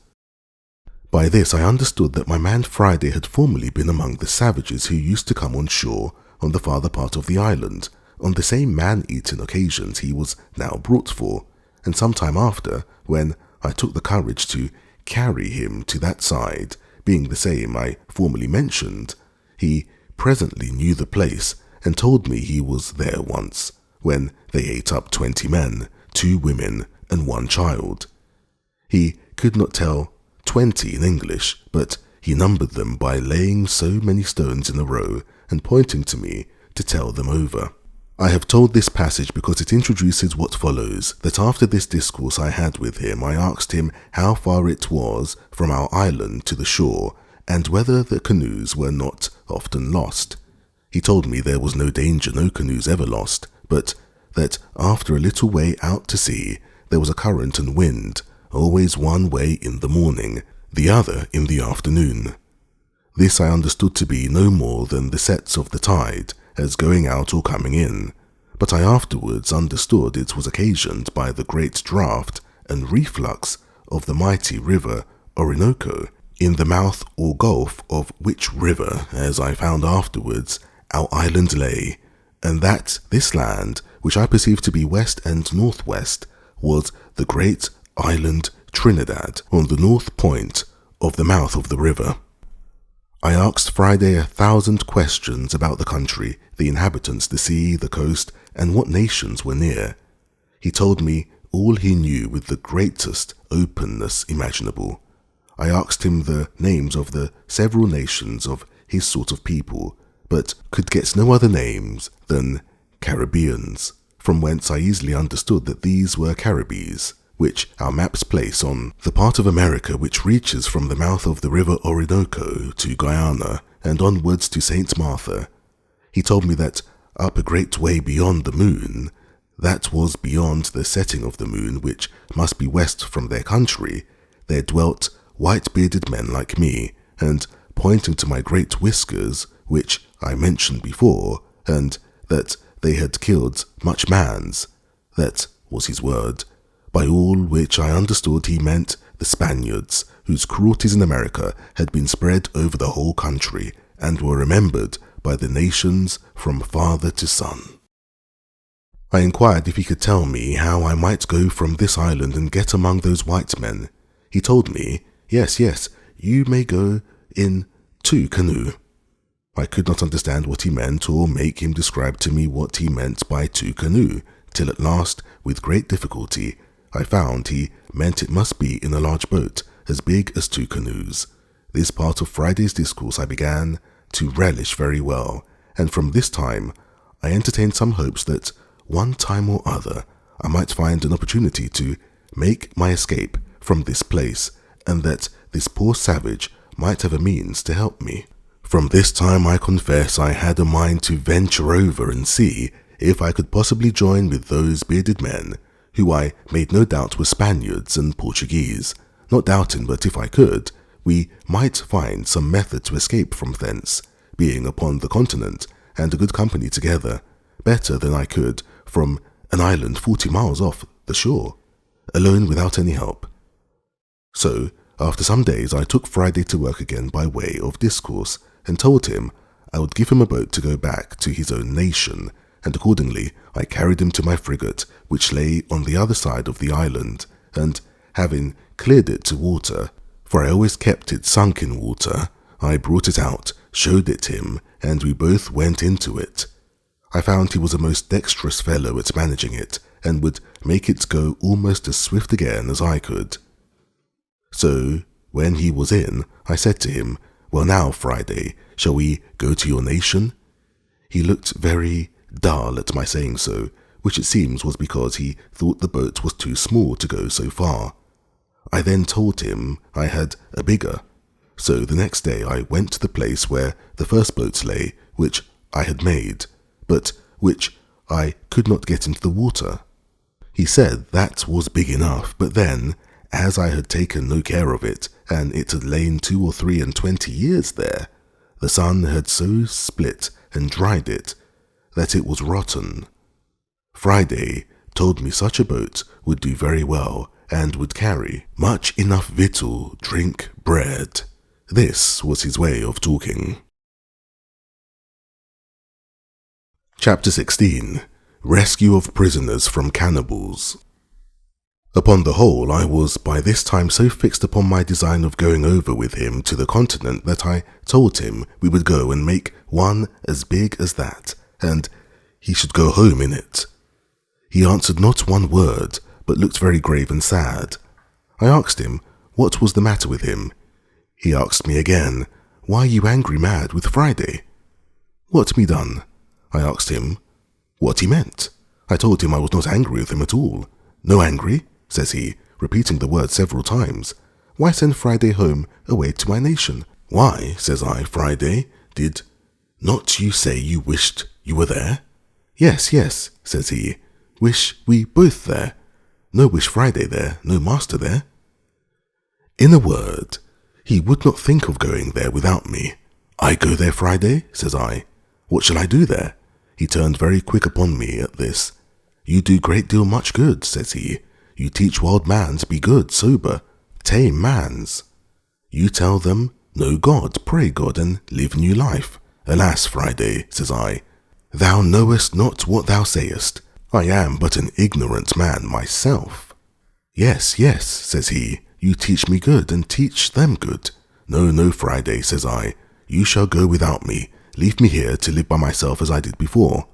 By this I understood that my man Friday had formerly been among the savages who used to come on shore on the farther part of the island, on the same man-eating occasions he was now brought for, and some time after, when I took the courage to carry him to that side, being the same I formerly mentioned, he presently knew the place and told me he was there once, when they ate up 20 men, 2 women, and 1 child. He could not tell 20 in English, but he numbered them by laying so many stones in a row and pointing to me to tell them over. I have told this passage because it introduces what follows, that after this discourse I had with him, I asked him how far it was from our island to the shore, and whether the canoes were not often lost. He told me there was no danger, no canoes ever lost, but that after a little way out to sea, there was a current and wind, always one way in the morning, the other in the afternoon. This I understood to be no more than the sets of the tide, as going out or coming in, but I afterwards understood it was occasioned by the great draught and reflux of the mighty river Orinoco, in the mouth or gulf of which river, as I found afterwards, our island lay, and that this land, which I perceived to be west and northwest, was the great island Trinidad, on the north point of the mouth of the river. I asked Friday 1,000 questions about the country, the inhabitants, the sea, the coast, and what nations were near. He told me all he knew with the greatest openness imaginable. I asked him the names of the several nations of his sort of people, but could get no other names than Caribbeans, from whence I easily understood that these were Caribbees, which our maps place on the part of America which reaches from the mouth of the river Orinoco to Guyana and onwards to St. Martha. He told me that up a great way beyond the moon, that was beyond the setting of the moon, which must be west from their country, there dwelt white-bearded men like me, and pointing to my great whiskers, which I mentioned before, and that they had killed much mans, that was his word, by all which I understood he meant the Spaniards, whose cruelties in America had been spread over the whole country, and were remembered by the nations from father to son. I inquired if he could tell me how I might go from this island and get among those white men. He told me, yes, you may go in 2 canoe. I could not understand what he meant or make him describe to me what he meant by 2 canoe, till at last, with great difficulty, I found he meant it must be in a large boat, as big as 2 canoes. This part of Friday's discourse I began to relish very well, and from this time I entertained some hopes that one time or other I might find an opportunity to make my escape from this place, and that this poor savage might have a means to help me. From this time I confess I had a mind to venture over and see if I could possibly join with those bearded men, who I made no doubt were Spaniards and Portuguese, not doubting but if I could, we might find some method to escape from thence, being upon the continent, and a good company together, better than I could from an island 40 miles off the shore, alone without any help. So, after some days I took Friday to work again by way of discourse, and told him I would give him a boat to go back to his own nation, and accordingly I carried him to my frigate, which lay on the other side of the island, and having cleared it to water, for I always kept it sunk in water, I brought it out, showed it him, and we both went into it. I found he was a most dexterous fellow at managing it, and would make it go almost as swift again as I could. So, when he was in, I said to him, "Well now, Friday, shall we go to your nation?" He looked very dull at my saying so, which it seems was because he thought the boat was too small to go so far. I then told him I had a bigger, So the next day I went to the place where the first boats lay, which I had made, but which I could not get into the water. He said that was big enough, but then, as I had taken no care of it, and it had lain 2 or 23 years there, the sun had so split and dried it that it was rotten. Friday told me such a boat would do very well, and would carry much enough victual, drink, bread. This was his way of talking. Chapter 16. Rescue of prisoners from cannibals. Upon the whole, I was by this time so fixed upon my design of going over with him to the continent that I told him we would go and make one as big as that, and he should go home in it. He answered not one word, but looked very grave and sad. I asked him what was the matter with him. He asked me again, "Why are you angry mad with Friday?" "What me done?" I asked him what he meant. I told him I was not angry with him at all. "No angry?" says he, repeating the word several times. "Why send Friday home away to my nation?" "Why," says I, "Friday, did not you say you wished you were there?" Yes, says he, "wish we both there. No wish Friday there, no master there." In a word, he would not think of going there without me. "I go there Friday?" says I. "What shall I do there?" He turned very quick upon me at this. "You do great deal much good," says he. "You teach wild mans be good, sober, tame mans. You tell them, know God, pray God, and live new life." "Alas, Friday," says I, "thou knowest not what thou sayest. I am but an ignorant man myself." Yes, says he, "you teach me good, and teach them good." No, Friday," says I, "you shall go without me. Leave me here to live by myself as I did before."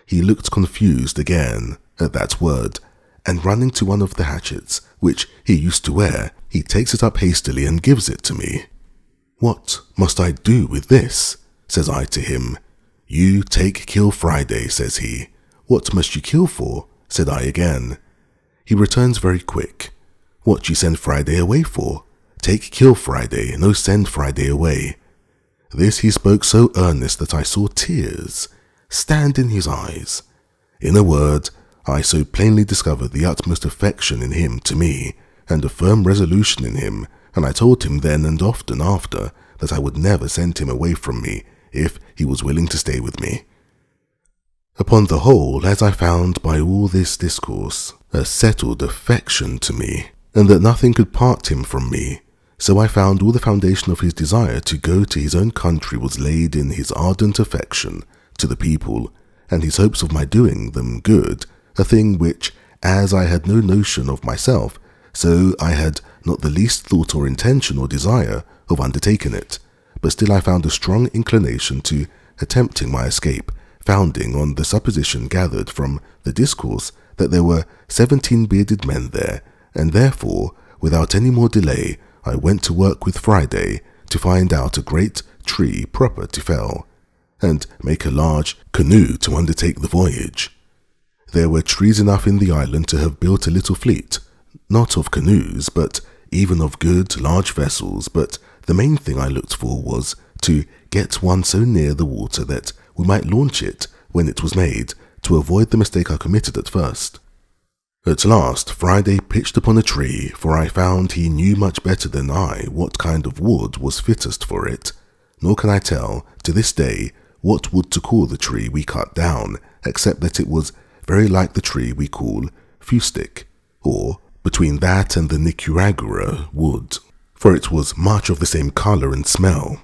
He looked confused again at that word, and running to one of the hatchets, which he used to wear, he takes it up hastily and gives it to me. "What must I do with this?" says I to him. "You take kill Friday," says he. "What must you kill for?" said I again. He returns very quick. "What you send Friday away for? Take kill Friday, no send Friday away." This he spoke so earnest that I saw tears stand in his eyes. In a word, I so plainly discovered the utmost affection in him to me, and a firm resolution in him, and I told him then and often after that I would never send him away from me if he was willing to stay with me. Upon the whole, as I found by all this discourse a settled affection to me, and that nothing could part him from me, so I found all the foundation of his desire to go to his own country was laid in his ardent affection to the people, and his hopes of my doing them good, a thing which, as I had no notion of myself, so I had not the least thought or intention or desire of undertaking it, but still I found a strong inclination to attempting my escape, founding on the supposition gathered from the discourse that there were 17 bearded men there, and therefore, without any more delay, I went to work with Friday to find out a great tree proper to fell, and make a large canoe to undertake the voyage. There were trees enough in the island to have built a little fleet, not of canoes, but even of good large vessels, but the main thing I looked for was to get one so near the water that we might launch it when it was made, to avoid the mistake I committed at first. At last, Friday pitched upon a tree, for I found he knew much better than I what kind of wood was fittest for it, nor can I tell, to this day, what wood to call the tree we cut down, except that it was very like the tree we call fustic, or between that and the Nicaragua wood, for it was much of the same colour and smell.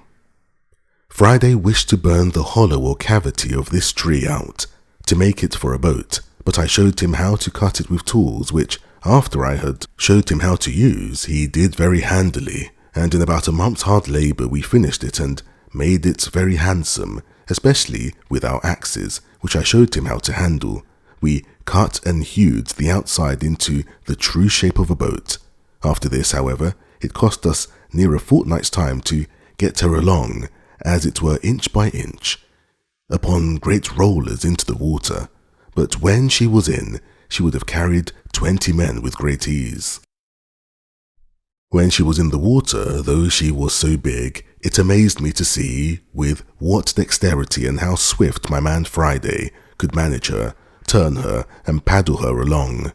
Friday wished to burn the hollow or cavity of this tree out, to make it for a boat, but I showed him how to cut it with tools, which, after I had showed him how to use, he did very handily, and in about a month's hard labour we finished it and made it very handsome, especially with our axes, which I showed him how to handle. We cut and hewed the outside into the true shape of a boat. After this, however, it cost us near a fortnight's time to get her along, as it were inch by inch, upon great rollers into the water, but when she was in, she would have carried 20 men with great ease. When she was in the water, though she was so big, it amazed me to see with what dexterity and how swift my man Friday could manage her, turn her, and paddle her along.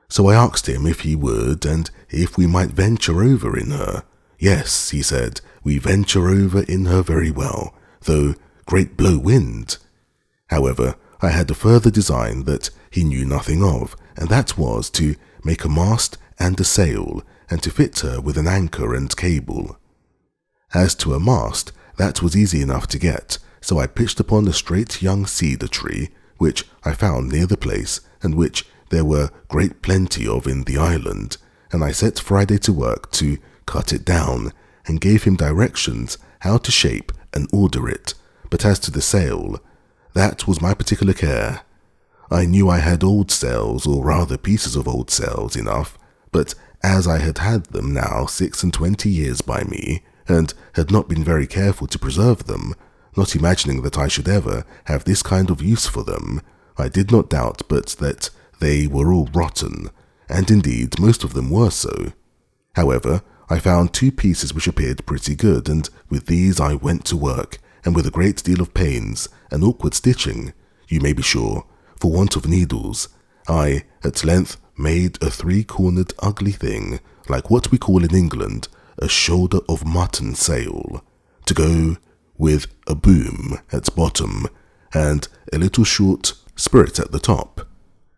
So I asked him if he would, and if we might venture over in her. Yes, he said, we venture over in her very well, though great blow wind. However, I had a further design that he knew nothing of, and that was to make a mast and a sail, and to fit her with an anchor and cable. As to a mast, that was easy enough to get, so I pitched upon a straight young cedar tree, which I found near the place, and which there were great plenty of in the island, and I set Friday to work to cut it down, and gave him directions how to shape and order it. But as to the sail, that was my particular care. I knew I had old sails, or rather pieces of old sails, enough, but as I had had them now 26 years by me, and had not been very careful to preserve them, not imagining that I should ever have this kind of use for them, I did not doubt but that they were all rotten, and indeed most of them were so. However, I found 2 pieces which appeared pretty good, and with these I went to work, and with a great deal of pains and awkward stitching, you may be sure, for want of needles, I at length made a 3-cornered ugly thing, like what we call in England a shoulder of mutton sail, to go with a boom at bottom, and a little short sprit at the top,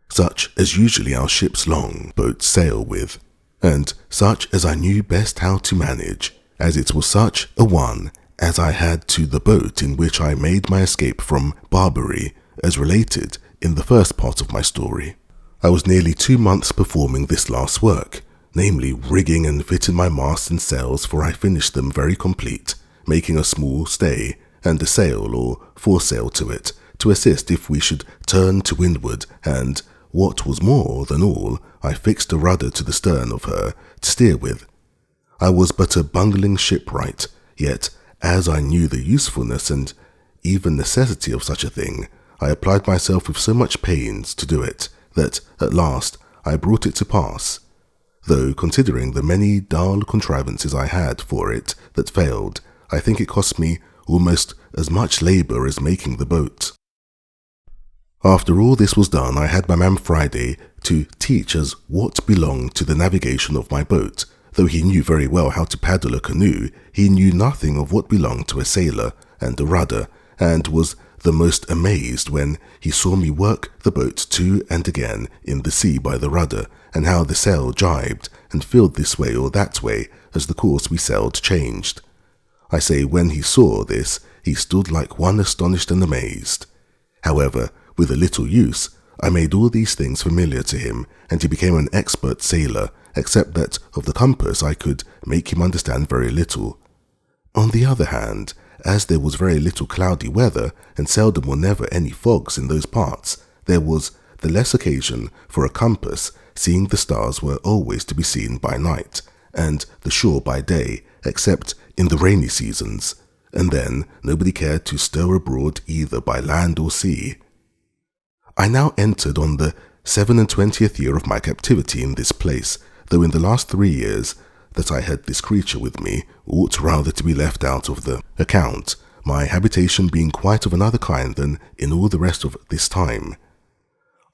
such as usually our ship's long boats sail with, and such as I knew best how to manage, as it was such a one as I had to the boat in which I made my escape from Barbary, as related in the first part of my story. I was nearly 2 months performing this last work, namely rigging and fitting my masts and sails, for I finished them very complete, making a small stay and a sail or foresail to it, to assist if we should turn to windward, and, what was more than all, I fixed a rudder to the stern of her to steer with. I was but a bungling shipwright, yet as I knew the usefulness and even necessity of such a thing, I applied myself with so much pains to do it, that at last I brought it to pass, though considering the many dull contrivances I had for it that failed, I think it cost me almost as much labour as making the boat. After all this was done, I had my man Friday to teach us what belonged to the navigation of my boat. Though he knew very well how to paddle a canoe, he knew nothing of what belonged to a sailor and a rudder, and was the most amazed when he saw me work the boat to and again in the sea by the rudder, and how the sail jibed and filled this way or that way as the course we sailed changed. I say when he saw this, he stood like one astonished and amazed. However, with a little use, I made all these things familiar to him, and he became an expert sailor, except that of the compass I could make him understand very little. On the other hand, as there was very little cloudy weather, and seldom or never any fogs in those parts, there was the less occasion for a compass, seeing the stars were always to be seen by night, and the shore by day, except in the rainy seasons, and then nobody cared to stir abroad either by land or sea. I now entered on the 27th year of my captivity in this place, though in the last 3 years that I had this creature with me ought rather to be left out of the account, my habitation being quite of another kind than in all the rest of this time.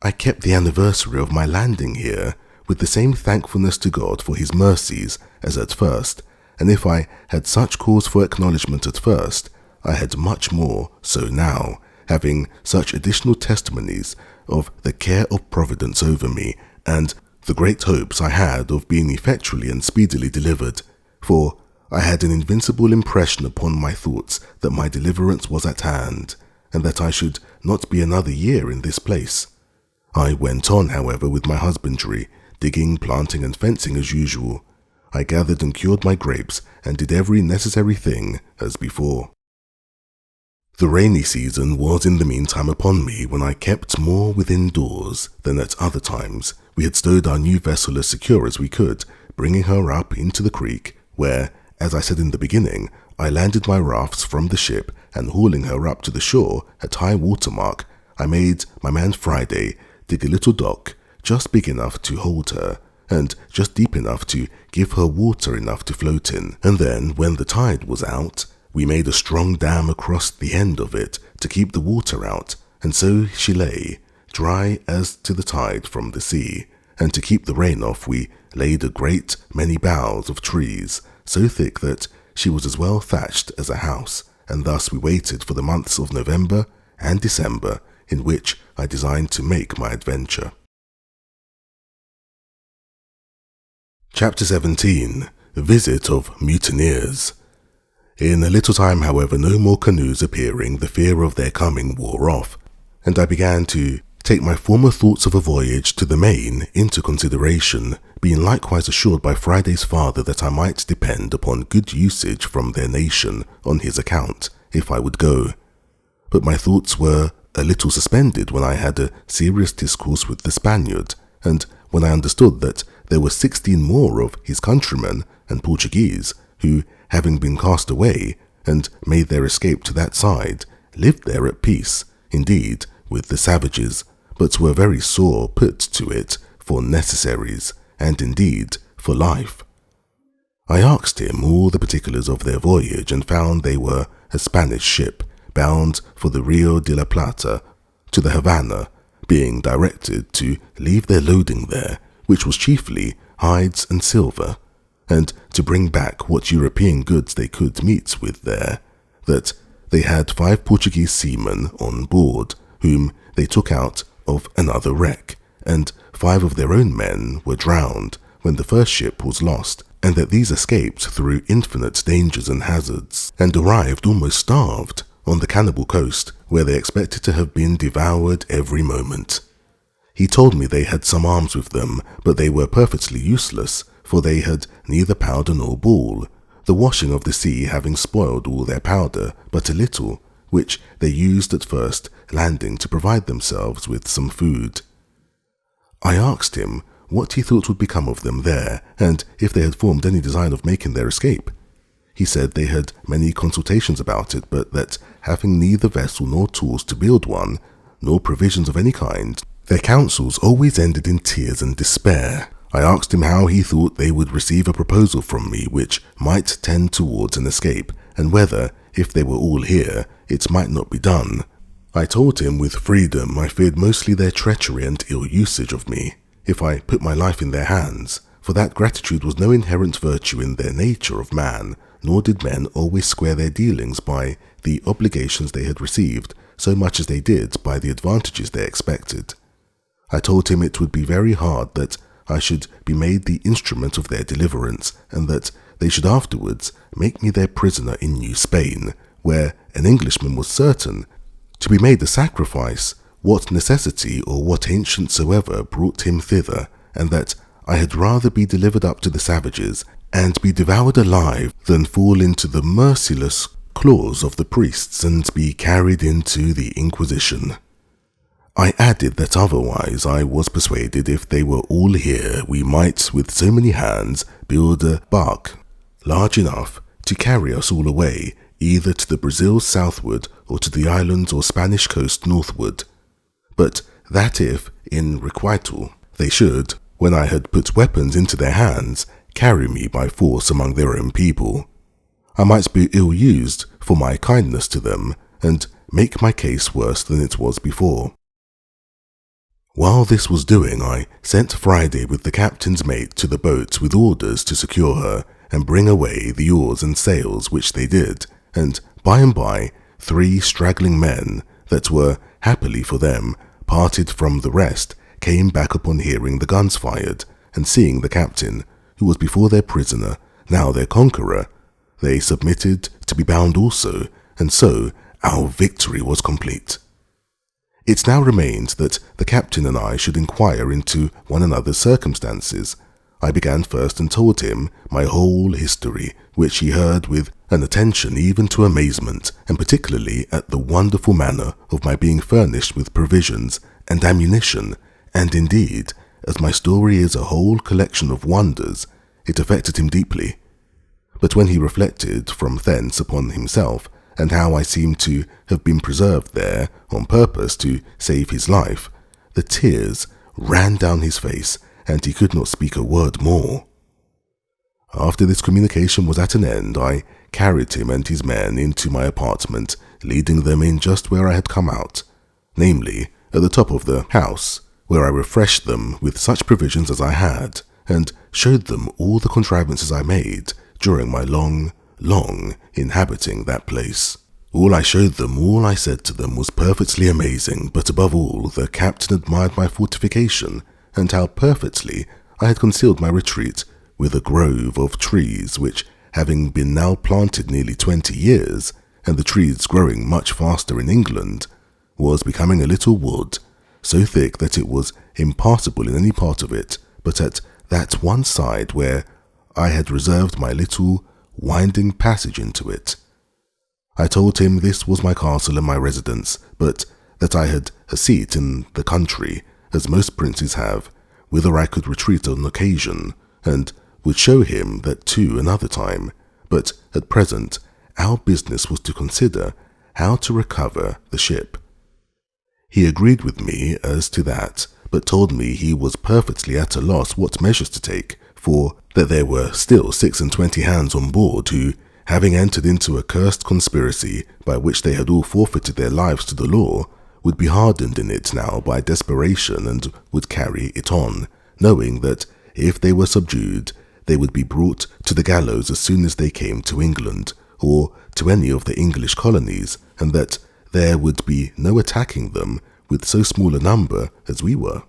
I kept the anniversary of my landing here with the same thankfulness to God for his mercies as at first, and if I had such cause for acknowledgment at first, I had much more so now, having such additional testimonies of the care of Providence over me, and the great hopes I had of being effectually and speedily delivered, for I had an invincible impression upon my thoughts that my deliverance was at hand, and that I should not be another year in this place. I went on, however, with my husbandry, digging, planting, and fencing as usual. I gathered and cured my grapes, and did every necessary thing as before. The rainy season was in the meantime upon me, when I kept more within doors than at other times. We had stowed our new vessel as secure as we could, bringing her up into the creek, where, as I said in the beginning, I landed my rafts from the ship, and hauling her up to the shore at high water mark, I made my man Friday dig a little dock just big enough to hold her, and just deep enough to give her water enough to float in. And then, when the tide was out, we made a strong dam across the end of it to keep the water out, and so she lay, dry as to the tide from the sea. And to keep the rain off, we laid a great many boughs of trees, so thick that she was as well thatched as a house, and thus we waited for the months of November and December, in which I designed to make my adventure. Chapter 17. Visit of Mutineers. In a little time, however, no more canoes appearing, the fear of their coming wore off, and I began to take my former thoughts of a voyage to the main into consideration, being likewise assured by Friday's father that I might depend upon good usage from their nation on his account, if I would go. But my thoughts were a little suspended when I had a serious discourse with the Spaniard, and when I understood that there were 16 more of his countrymen and Portuguese, who, having been cast away, and made their escape to that side, lived there at peace, indeed, with the savages, but were very sore put to it for necessaries, and indeed for life. I asked him all the particulars of their voyage, and found they were a Spanish ship, bound for the Rio de la Plata to the Havana, being directed to leave their loading there, which was chiefly hides and silver, and to bring back what European goods they could meet with there, that they had 5 Portuguese seamen on board, whom they took out of another wreck, and 5 of their own men were drowned when the first ship was lost, and that these escaped through infinite dangers and hazards, and arrived almost starved on the cannibal coast, where they expected to have been devoured every moment. He told me they had some arms with them, but they were perfectly useless, for they had neither powder nor ball, the washing of the sea having spoiled all their powder but a little, which they used at first landing to provide themselves with some food. I asked him what he thought would become of them there, and if they had formed any design of making their escape. He said they had many consultations about it, but that having neither vessel nor tools to build one, nor provisions of any kind, their counsels always ended in tears and despair. I asked him how he thought they would receive a proposal from me which might tend towards an escape, and whether, if they were all here, it might not be done. I told him with freedom I feared mostly their treachery and ill usage of me, if I put my life in their hands, for that gratitude was no inherent virtue in their nature of man, nor did men always square their dealings by the obligations they had received so much as they did by the advantages they expected. I told him it would be very hard that I should be made the instrument of their deliverance, and that they should afterwards make me their prisoner in New Spain, where an Englishman was certain to be made a sacrifice, what necessity or what ancient soever brought him thither, and that I had rather be delivered up to the savages and be devoured alive than fall into the merciless claws of the priests and be carried into the Inquisition. I added that otherwise I was persuaded if they were all here we might with so many hands build a bark large enough to carry us all away, either to the Brazils southward or to the islands or Spanish coast northward, but that if, in requital, they should, when I had put weapons into their hands, carry me by force among their own people, I might be ill used for my kindness to them, and make my case worse than it was before. While this was doing, I sent Friday with the captain's mate to the boat with orders to secure her, and bring away the oars and sails, which they did, and by 3 straggling men, that were, happily for them, parted from the rest, came back upon hearing the guns fired, and seeing the captain, who was before their prisoner, now their conqueror, they submitted to be bound also, and so our victory was complete. It now remained that the captain and I should inquire into one another's circumstances. I began first and told him my whole history, which he heard with an attention even to amazement, and particularly at the wonderful manner of my being furnished with provisions and ammunition, and indeed, as my story is a whole collection of wonders, it affected him deeply. But when he reflected from thence upon himself, and how I seemed to have been preserved there on purpose to save his life, the tears ran down his face, and he could not speak a word more. After this communication was at an end, I carried him and his men into my apartment, leading them in just where I had come out, namely, at the top of the house, where I refreshed them with such provisions as I had, and showed them all the contrivances I made during my long inhabiting that place. All I showed them, all I said to them was perfectly amazing, but above all, the captain admired my fortification, and how perfectly I had concealed my retreat with a grove of trees which, having been now planted nearly 20 years, and the trees growing much faster in England, was becoming a little wood, so thick that it was impassable in any part of it, but at that one side where I had reserved my little winding passage into it. I told him this was my castle and my residence, but that I had a seat in the country, as most princes have, whither I could retreat on occasion, and would show him that too another time, but at present our business was to consider how to recover the ship. He agreed with me as to that, but told me he was perfectly at a loss what measures to take, for that there were still 26 hands on board who, having entered into a cursed conspiracy by which they had all forfeited their lives to the law, would be hardened in it now by desperation and would carry it on, knowing that if they were subdued, they would be brought to the gallows as soon as they came to England, or to any of the English colonies, and that there would be no attacking them with so small a number as we were.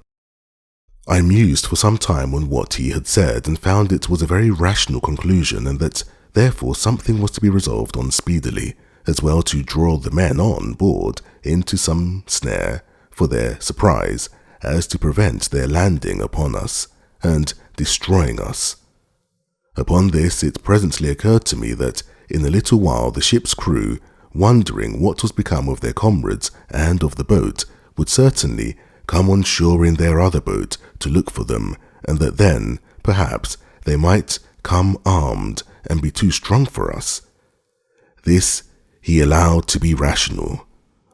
I mused for some time on what he had said, and found it was a very rational conclusion, and that therefore something was to be resolved on speedily, as well to draw the men on board into some snare for their surprise, as to prevent their landing upon us and destroying us. Upon this it presently occurred to me that in a little while the ship's crew, wondering what was become of their comrades and of the boat, would certainly come on shore in their other boat to look for them, and that then, perhaps, they might come armed and be too strong for us. This he allowed to be rational.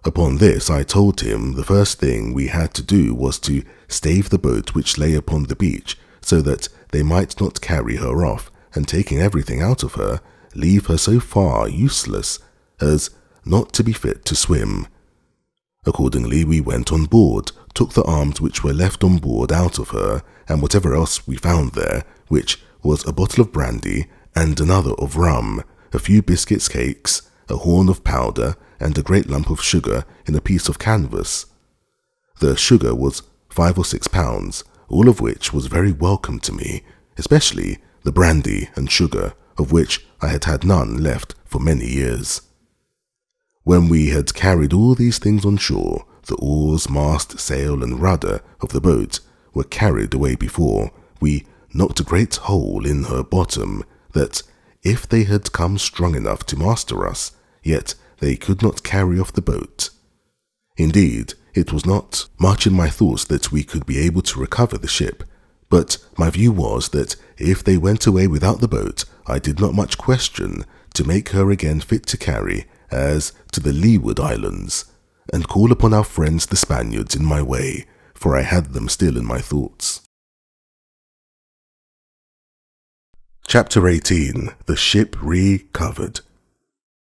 Upon this I told him the first thing we had to do was to stave the boat which lay upon the beach, so that they might not carry her off, and taking everything out of her, leave her so far useless as not to be fit to swim. Accordingly we went on board, took the arms which were left on board out of her, and whatever else we found there, which was a bottle of brandy, and another of rum, a few biscuits, cakes, a horn of powder, and a great lump of sugar in a piece of canvas. The sugar was 5 or 6 pounds, all of which was very welcome to me, especially the brandy and sugar, of which I had had none left for many years. When we had carried all these things on shore, the oars, mast, sail, and rudder of the boat were carried away before we knocked a great hole in her bottom, that if they had come strong enough to master us, yet they could not carry off the boat. Indeed, it was not much in my thoughts that we could be able to recover the ship, but my view was that if they went away without the boat, I did not much question to make her again fit to carry as to the Leeward Islands, and call upon our friends the Spaniards in my way, for I had them still in my thoughts. Chapter 18. The Ship Recovered.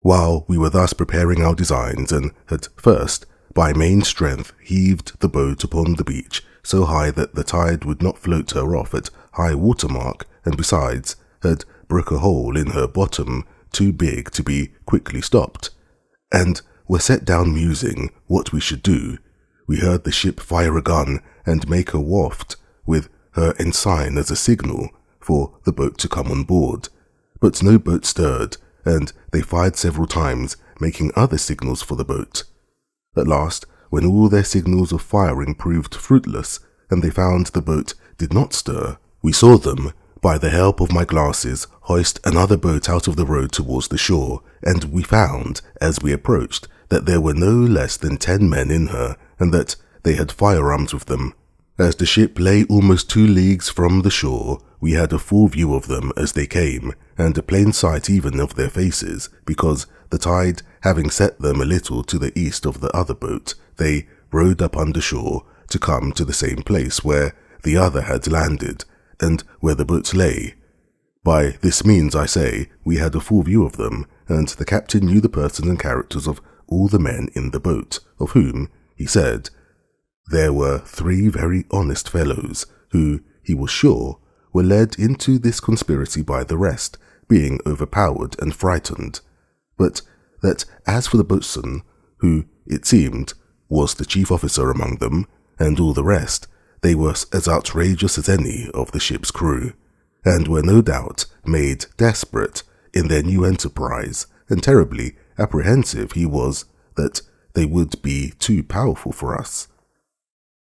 While we were thus preparing our designs, and had first, by main strength, heaved the boat upon the beach so high that the tide would not float her off at high water mark, and besides, had broke a hole in her bottom too big to be quickly stopped, and were set down musing what we should do, we heard the ship fire a gun and make a waft with her ensign as a signal for the boat to come on board. But no boat stirred, and they fired several times, making other signals for the boat. At last, when all their signals of firing proved fruitless, and they found the boat did not stir, we saw them, by the help of my glasses, hoist another boat out of the road towards the shore, and we found, as we approached, that there were no less than 10 men in her, and that they had firearms with them. As the ship lay almost 2 leagues from the shore, we had a full view of them as they came, and a plain sight even of their faces, because the tide having set them a little to the east of the other boat, they rowed up under shore to come to the same place where the other had landed, and where the boats lay. By this means, I say, we had a full view of them, and the captain knew the persons and characters of all the men in the boat, of whom, he said, there were 3 very honest fellows, who, he was sure, were led into this conspiracy by the rest, being overpowered and frightened, but that as for the boatswain, who, it seemed, was the chief officer among them, and all the rest, they were as outrageous as any of the ship's crew, and were no doubt made desperate in their new enterprise, and terribly apprehensive he was that they would be too powerful for us.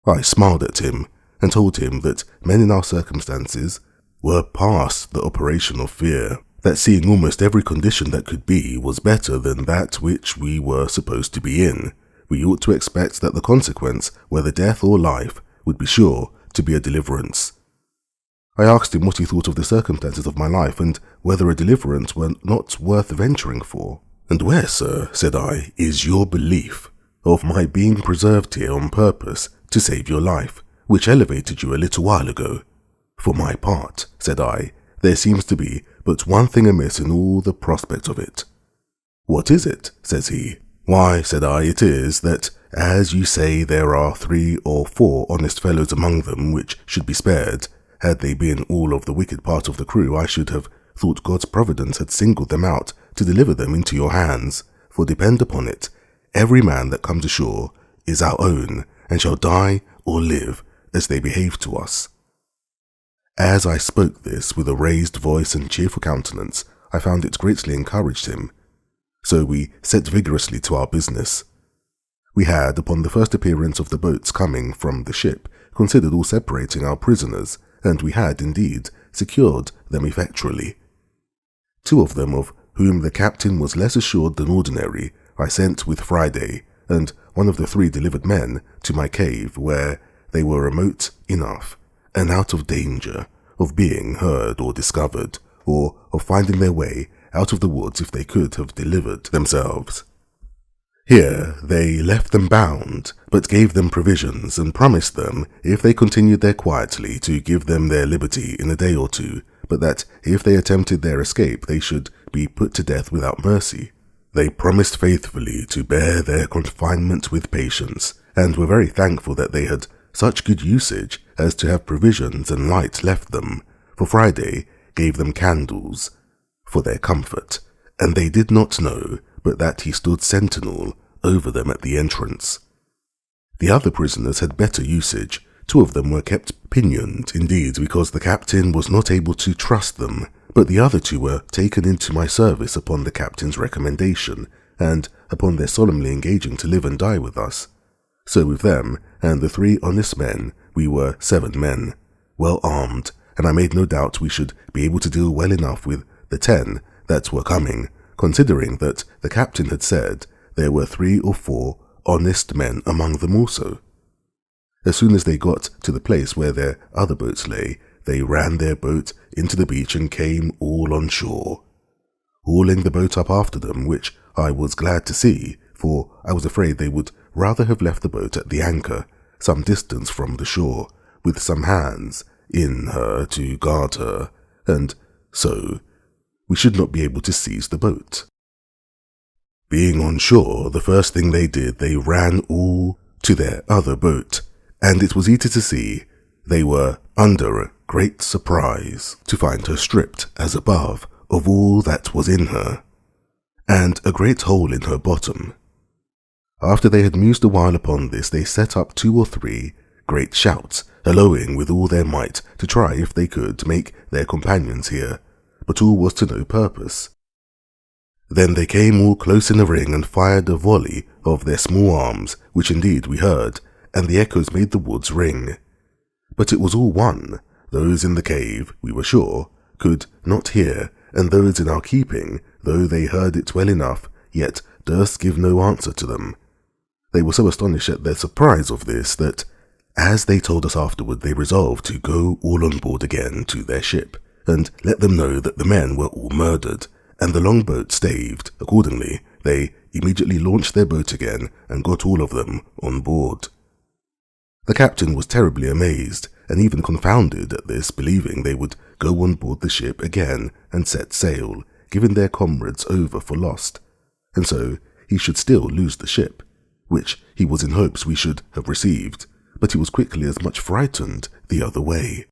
I smiled at him, and told him that men in our circumstances were past the operation of fear, that seeing almost every condition that could be was better than that which we were supposed to be in, we ought to expect that the consequence, whether death or life, would be sure to be a deliverance. I asked him what he thought of the circumstances of my life, and whether a deliverance were not worth venturing for. And where, sir, said I, is your belief of my being preserved here on purpose to save your life, which elevated you a little while ago? For my part, said I, there seems to be but one thing amiss in all the prospect of it. What is it? Says he. Why, said I, it is that, as you say, there are 3 or 4 honest fellows among them which should be spared. Had they been all of the wicked part of the crew, I should have thought God's providence had singled them out to deliver them into your hands. For depend upon it, every man that comes ashore is our own, and shall die or live as they behave to us. As I spoke this with a raised voice and cheerful countenance, I found it greatly encouraged him. So we set vigorously to our business. We had, upon the first appearance of the boats coming from the ship, considered all separating our prisoners, and we had, indeed, secured them effectually. 2 of them, of whom the captain was less assured than ordinary, I sent with Friday, and one of the 3 delivered men to my cave, where they were remote enough, and out of danger of being heard or discovered, or of finding their way out of the woods if they could have delivered themselves. Here they left them bound, but gave them provisions, and promised them, if they continued there quietly, to give them their liberty in a day or 2, but that if they attempted their escape they should be put to death without mercy. They promised faithfully to bear their confinement with patience, and were very thankful that they had such good usage as to have provisions and light left them, for Friday gave them candles for their comfort, and they did not know but that he stood sentinel over them at the entrance. The other prisoners had better usage. 2 of them were kept pinioned, indeed, because the captain was not able to trust them, but the other 2 were taken into my service upon the captain's recommendation, and upon their solemnly engaging to live and die with us. So with them and the 3 honest men, we were 7 men, well armed, and I made no doubt we should be able to deal well enough with the 10 that were coming, considering that the captain had said there were 3 or 4 honest men among them also. As soon as they got to the place where their other boats lay, they ran their boat into the beach and came all on shore, hauling the boat up after them, which I was glad to see, for I was afraid they would rather have left the boat at the anchor, some distance from the shore, with some hands in her to guard her, and so we should not be able to seize the boat. Being on shore, the first thing they did, they ran all to their other boat, and it was easy to see they were under a great surprise to find her stripped, as above, of all that was in her, and a great hole in her bottom. After they had mused a while upon this, they set up 2 or 3 great shouts, hallooing with all their might to try if they could make their companions hear, but all was to no purpose. Then they came all close in a ring and fired a volley of their small arms, which indeed we heard, and the echoes made the woods ring. But it was all one. Those in the cave, we were sure, could not hear, and those in our keeping, though they heard it well enough, yet durst give no answer to them. They were so astonished at their surprise of this that, as they told us afterward, they resolved to go all on board again to their ship, and let them know that the men were all murdered, and the longboat staved. Accordingly, they immediately launched their boat again, and got all of them on board. The captain was terribly amazed, and even confounded at this, believing they would go on board the ship again and set sail, giving their comrades over for lost, and so he should still lose the ship, which he was in hopes we should have received, but he was quickly as much frightened the other way.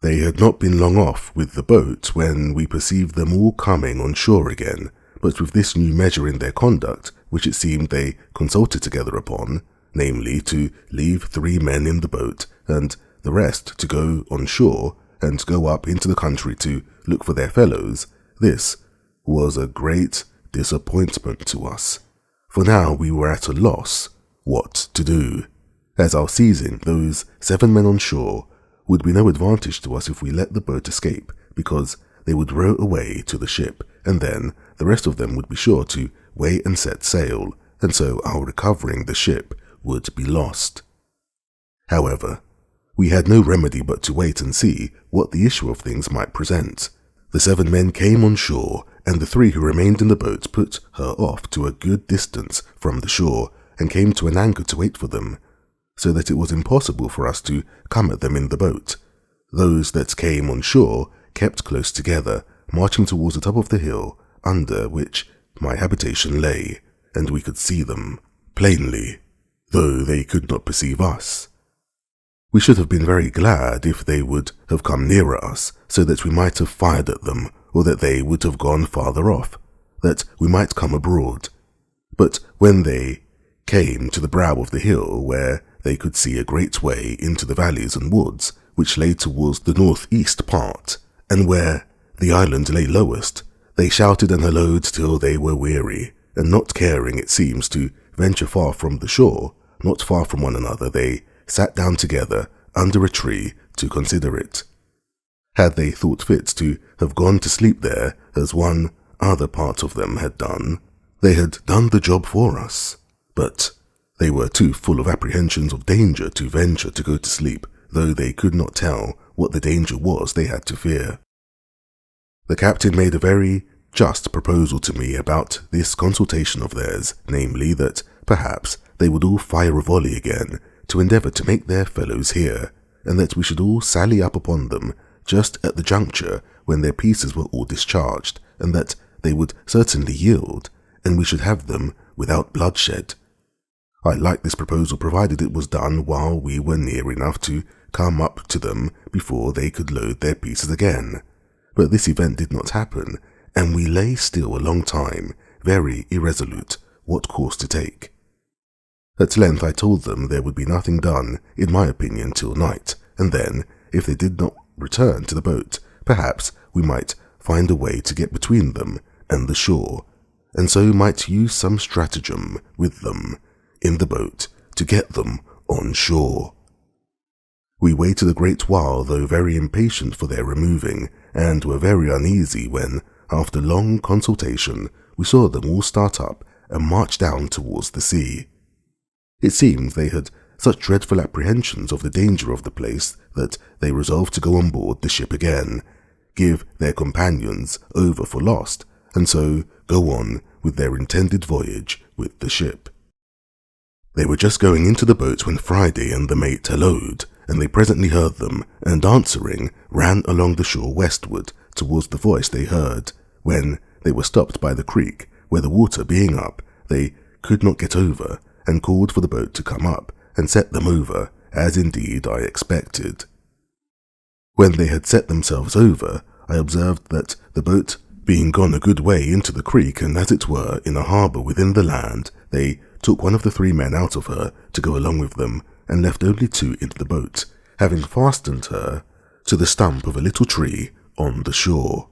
They had not been long off with the boat when we perceived them all coming on shore again, but with this new measure in their conduct, which it seemed they consulted together upon, namely to leave 3 men in the boat and the rest to go on shore and go up into the country to look for their fellows, this was a great disappointment to us, for now we were at a loss what to do, as our seizing those 7 men on shore would be no advantage to us if we let the boat escape, because they would row away to the ship, and then the rest of them would be sure to weigh and set sail, and so our recovering the ship would be lost. However, we had no remedy but to wait and see what the issue of things might present. The 7 men came on shore, and the 3 who remained in the boat put her off to a good distance from the shore, and came to an anchor to wait for them, so that it was impossible for us to come at them in the boat. Those that came on shore kept close together, marching towards the top of the hill, under which my habitation lay, and we could see them plainly, though they could not perceive us. We should have been very glad if they would have come nearer us, so that we might have fired at them, or that they would have gone farther off, that we might come abroad. But when they came to the brow of the hill, where they could see a great way into the valleys and woods, which lay towards the northeast part, and where the island lay lowest, they shouted and hallooed till they were weary, and not caring, it seems, to venture far from the shore, not far from one another, they sat down together under a tree to consider it. Had they thought fit to have gone to sleep there, as one other part of them had done, they had done the job for us, but they were too full of apprehensions of danger to venture to go to sleep, though they could not tell what the danger was they had to fear. The captain made a very just proposal to me about this consultation of theirs, namely that perhaps they would all fire a volley again to endeavour to make their fellows hear, and that we should all sally up upon them just at the juncture when their pieces were all discharged, and that they would certainly yield, and we should have them without bloodshed. I liked this proposal, provided it was done while we were near enough to come up to them before they could load their pieces again. But this event did not happen, and we lay still a long time, very irresolute what course to take. At length I told them there would be nothing done, in my opinion, till night, and then, if they did not return to the boat, perhaps we might find a way to get between them and the shore, and so might use some stratagem with them in the boat to get them on shore. We waited a great while, though very impatient for their removing, and were very uneasy when, after long consultation, we saw them all start up and march down towards the sea. It seems they had such dreadful apprehensions of the danger of the place that they resolved to go on board the ship again, give their companions over for lost, and so go on with their intended voyage with the ship. They were just going into the boat when Friday and the mate hallooed, and they presently heard them, and answering, ran along the shore westward towards the voice they heard, when they were stopped by the creek, where the water being up, they could not get over, and called for the boat to come up, and set them over, as indeed I expected. When they had set themselves over, I observed that the boat being gone a good way into the creek, and as it were in a harbour within the land, they took one of the 3 men out of her to go along with them, and left only 2 in the boat, having fastened her to the stump of a little tree on the shore.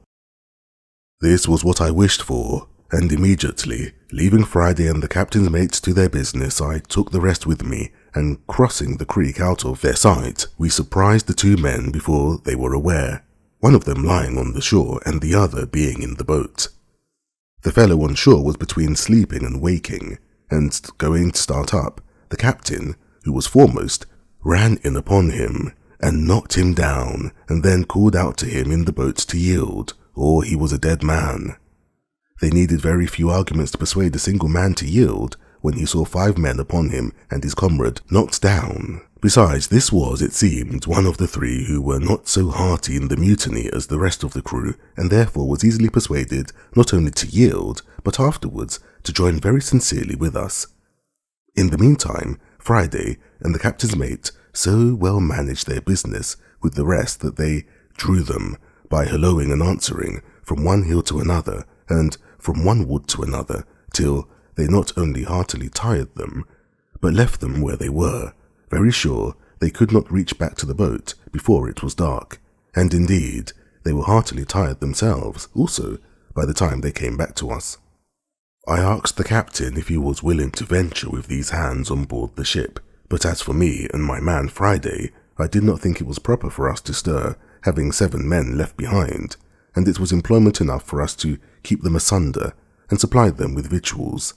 This was what I wished for, and immediately, leaving Friday and the captain's mates to their business, I took the rest with me, and crossing the creek out of their sight, we surprised the 2 men before they were aware, one of them lying on the shore and the other being in the boat. The fellow on shore was between sleeping and waking, and going to start up, the captain, who was foremost, ran in upon him, and knocked him down, and then called out to him in the boat to yield, or he was a dead man. They needed very few arguments to persuade a single man to yield, when he saw 5 men upon him and his comrade knocked down, Besides, this was, it seemed, one of the three who were not so hearty in the mutiny as the rest of the crew, and therefore was easily persuaded not only to yield, but afterwards to join very sincerely with us. In the meantime, Friday and the captain's mate so well managed their business with the rest that they drew them, by hallooing and answering, from one hill to another, and from one wood to another, till they not only heartily tired them, but left them where they were, very sure they could not reach back to the boat before it was dark, and indeed they were heartily tired themselves also by the time they came back to us. I asked the captain if he was willing to venture with these hands on board the ship, but as for me and my man Friday, I did not think it was proper for us to stir, having 7 men left behind, and it was employment enough for us to keep them asunder and supply them with victuals.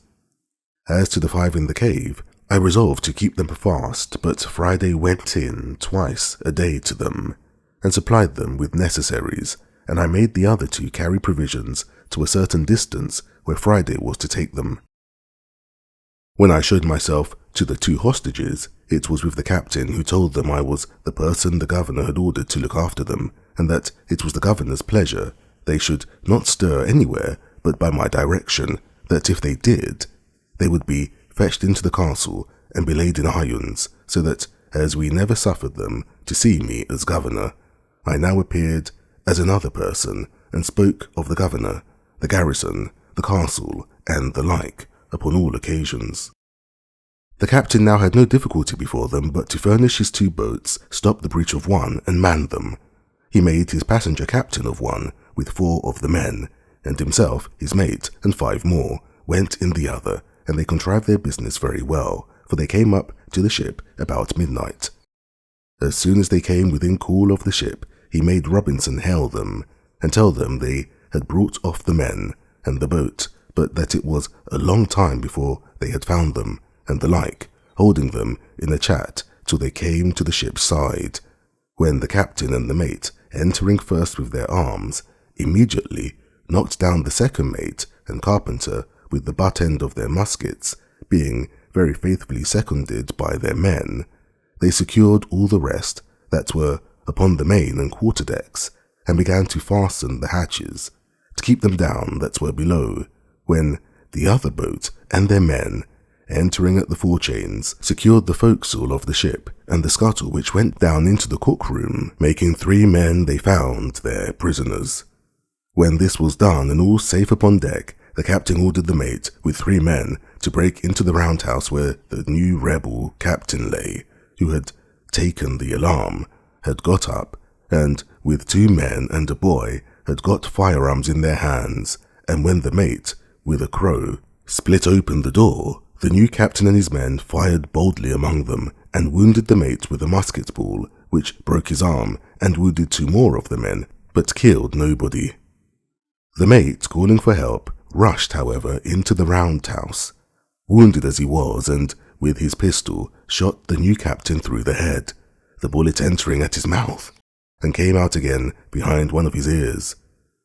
As to the 5 in the cave, I resolved to keep them fast, but Friday went in twice a day to them, and supplied them with necessaries, and I made the other 2 carry provisions to a certain distance where Friday was to take them. When I showed myself to the 2 hostages, it was with the captain, who told them I was the person the governor had ordered to look after them, and that it was the governor's pleasure they should not stir anywhere but by my direction, that if they did, they would be fetched into the castle and be laid in irons, so that, as we never suffered them to see me as governor, I now appeared as another person, and spoke of the governor, the garrison, the castle, and the like, upon all occasions. The captain now had no difficulty before them but to furnish his 2 boats, stop the breach of one, and man them. He made his passenger captain of one, with 4 of the men, and himself, his mate, and 5 more, went in the other, and they contrived their business very well, for they came up to the ship about midnight. As soon as they came within call of the ship, he made Robinson hail them, and tell them they had brought off the men and the boat, but that it was a long time before they had found them, and the like, holding them in a chat till they came to the ship's side, when the captain and the mate, entering first with their arms, immediately knocked down the second mate and carpenter with the butt end of their muskets, being very faithfully seconded by their men. They secured all the rest that were upon the main and quarter decks, and began to fasten the hatches, to keep them down that were below, when the other boat and their men, entering at the forechains, secured the forecastle of the ship, and the scuttle which went down into the cook-room, making 3 men they found there prisoners. When this was done and all safe upon deck, the captain ordered the mate with 3 men to break into the roundhouse where the new rebel captain lay, who had taken the alarm, had got up, and with 2 men and a boy had got firearms in their hands, and when the mate, with a crow, split open the door, the new captain and his men fired boldly among them, and wounded the mate with a musket ball, which broke his arm, and wounded 2 more of the men, but killed nobody. The mate, calling for help, rushed, however, into the roundhouse, wounded as he was, and with his pistol shot the new captain through the head, the bullet entering at his mouth, and came out again behind one of his ears,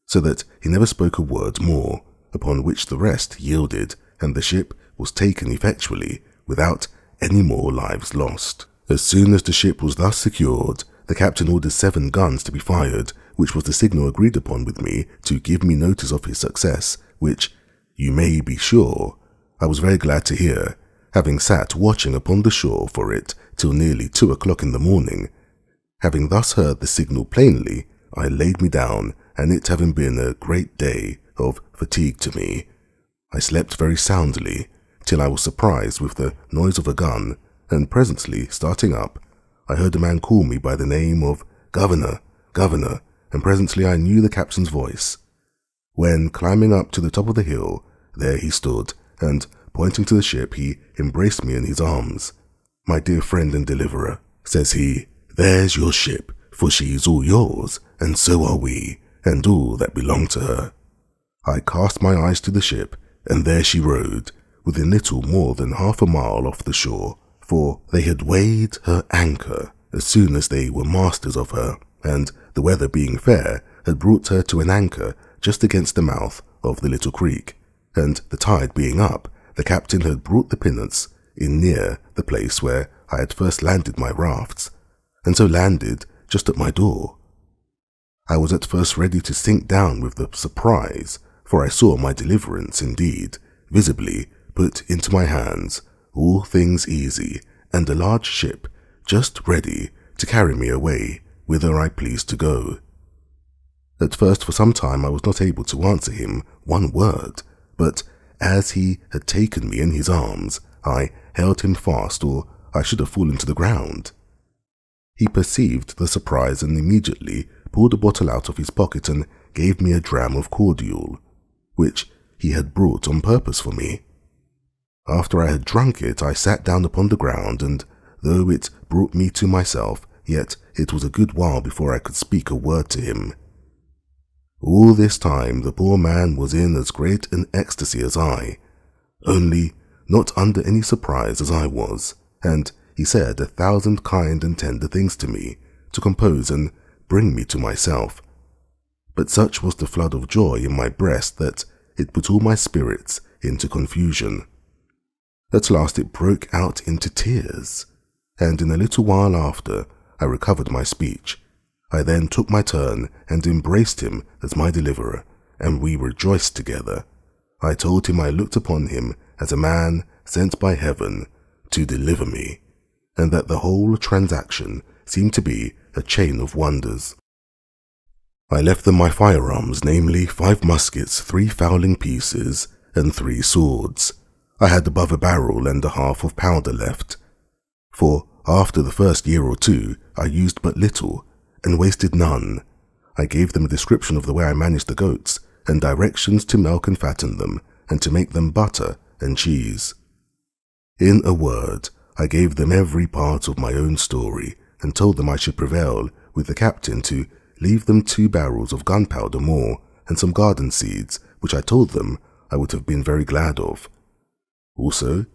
so that he never spoke a word more, upon which the rest yielded, and the ship was taken effectually, without any more lives lost. As soon as the ship was thus secured, the captain ordered 7 guns to be fired, which was the signal agreed upon with me to give me notice of his success, which, you may be sure, I was very glad to hear, having sat watching upon the shore for it till nearly 2 o'clock in the morning. Having thus heard the signal plainly, I laid me down, and it having been a great day of fatigue to me, I slept very soundly, till I was surprised with the noise of a gun, and presently, starting up, I heard a man call me by the name of Governor, Governor, and presently I knew the captain's voice. When, climbing up to the top of the hill, there he stood, and, pointing to the ship, he embraced me in his arms. "My dear friend and deliverer," says he, "there's your ship, for she's all yours, and so are we, and all that belong to her." I cast my eyes to the ship, and there she rode, within little more than half a mile off the shore, for they had weighed her anchor as soon as they were masters of her, and, the weather being fair, had brought her to an anchor just against the mouth of the little creek, and the tide being up, the captain had brought the pinnace in near the place where I had first landed my rafts, and so landed just at my door. I was at first ready to sink down with the surprise, for I saw my deliverance indeed visibly put into my hands, all things easy, and a large ship just ready to carry me away whither I pleased to go. At first for some time I was not able to answer him one word, but as he had taken me in his arms, I held him fast, or I should have fallen to the ground. He perceived the surprise and immediately pulled a bottle out of his pocket and gave me a dram of cordial, which he had brought on purpose for me. After I had drunk it, I sat down upon the ground, and though it brought me to myself, yet it was a good while before I could speak a word to him. All this time the poor man was in as great an ecstasy as I, only not under any surprise as I was, and he said 1,000 kind and tender things to me, to compose and bring me to myself. But such was the flood of joy in my breast that it put all my spirits into confusion. At last it broke out into tears, and in a little while after I recovered my speech. I then took my turn and embraced him as my deliverer, and we rejoiced together. I told him I looked upon him as a man sent by heaven to deliver me, and that the whole transaction seemed to be a chain of wonders. I left them my firearms, namely 5 muskets, 3 fowling pieces, and 3 swords. I had above a barrel and a half of powder left, for after the first year or two I used but little, and wasted none. I gave them a description of the way I managed the goats, and directions to milk and fatten them, and to make them butter and cheese. In a word, I gave them every part of my own story, and told them I should prevail with the captain to leave them 2 barrels of gunpowder more, and some garden seeds, which I told them I would have been very glad of. Also,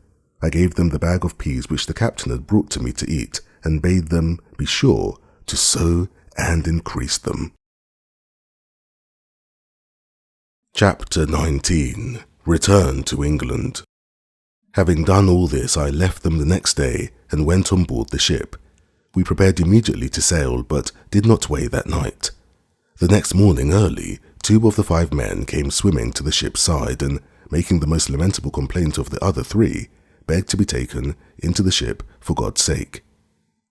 I gave them the bag of peas which the captain had brought to me to eat, and bade them be sure to sow and increase them. Chapter 19. Return to England. Having done all this, I left them the next day and went on board the ship. We prepared immediately to sail, but did not weigh that night. The next morning early, 2 of the 5 men came swimming to the ship's side, and making the most lamentable complaint of the other 3, begged to be taken into the ship for God's sake,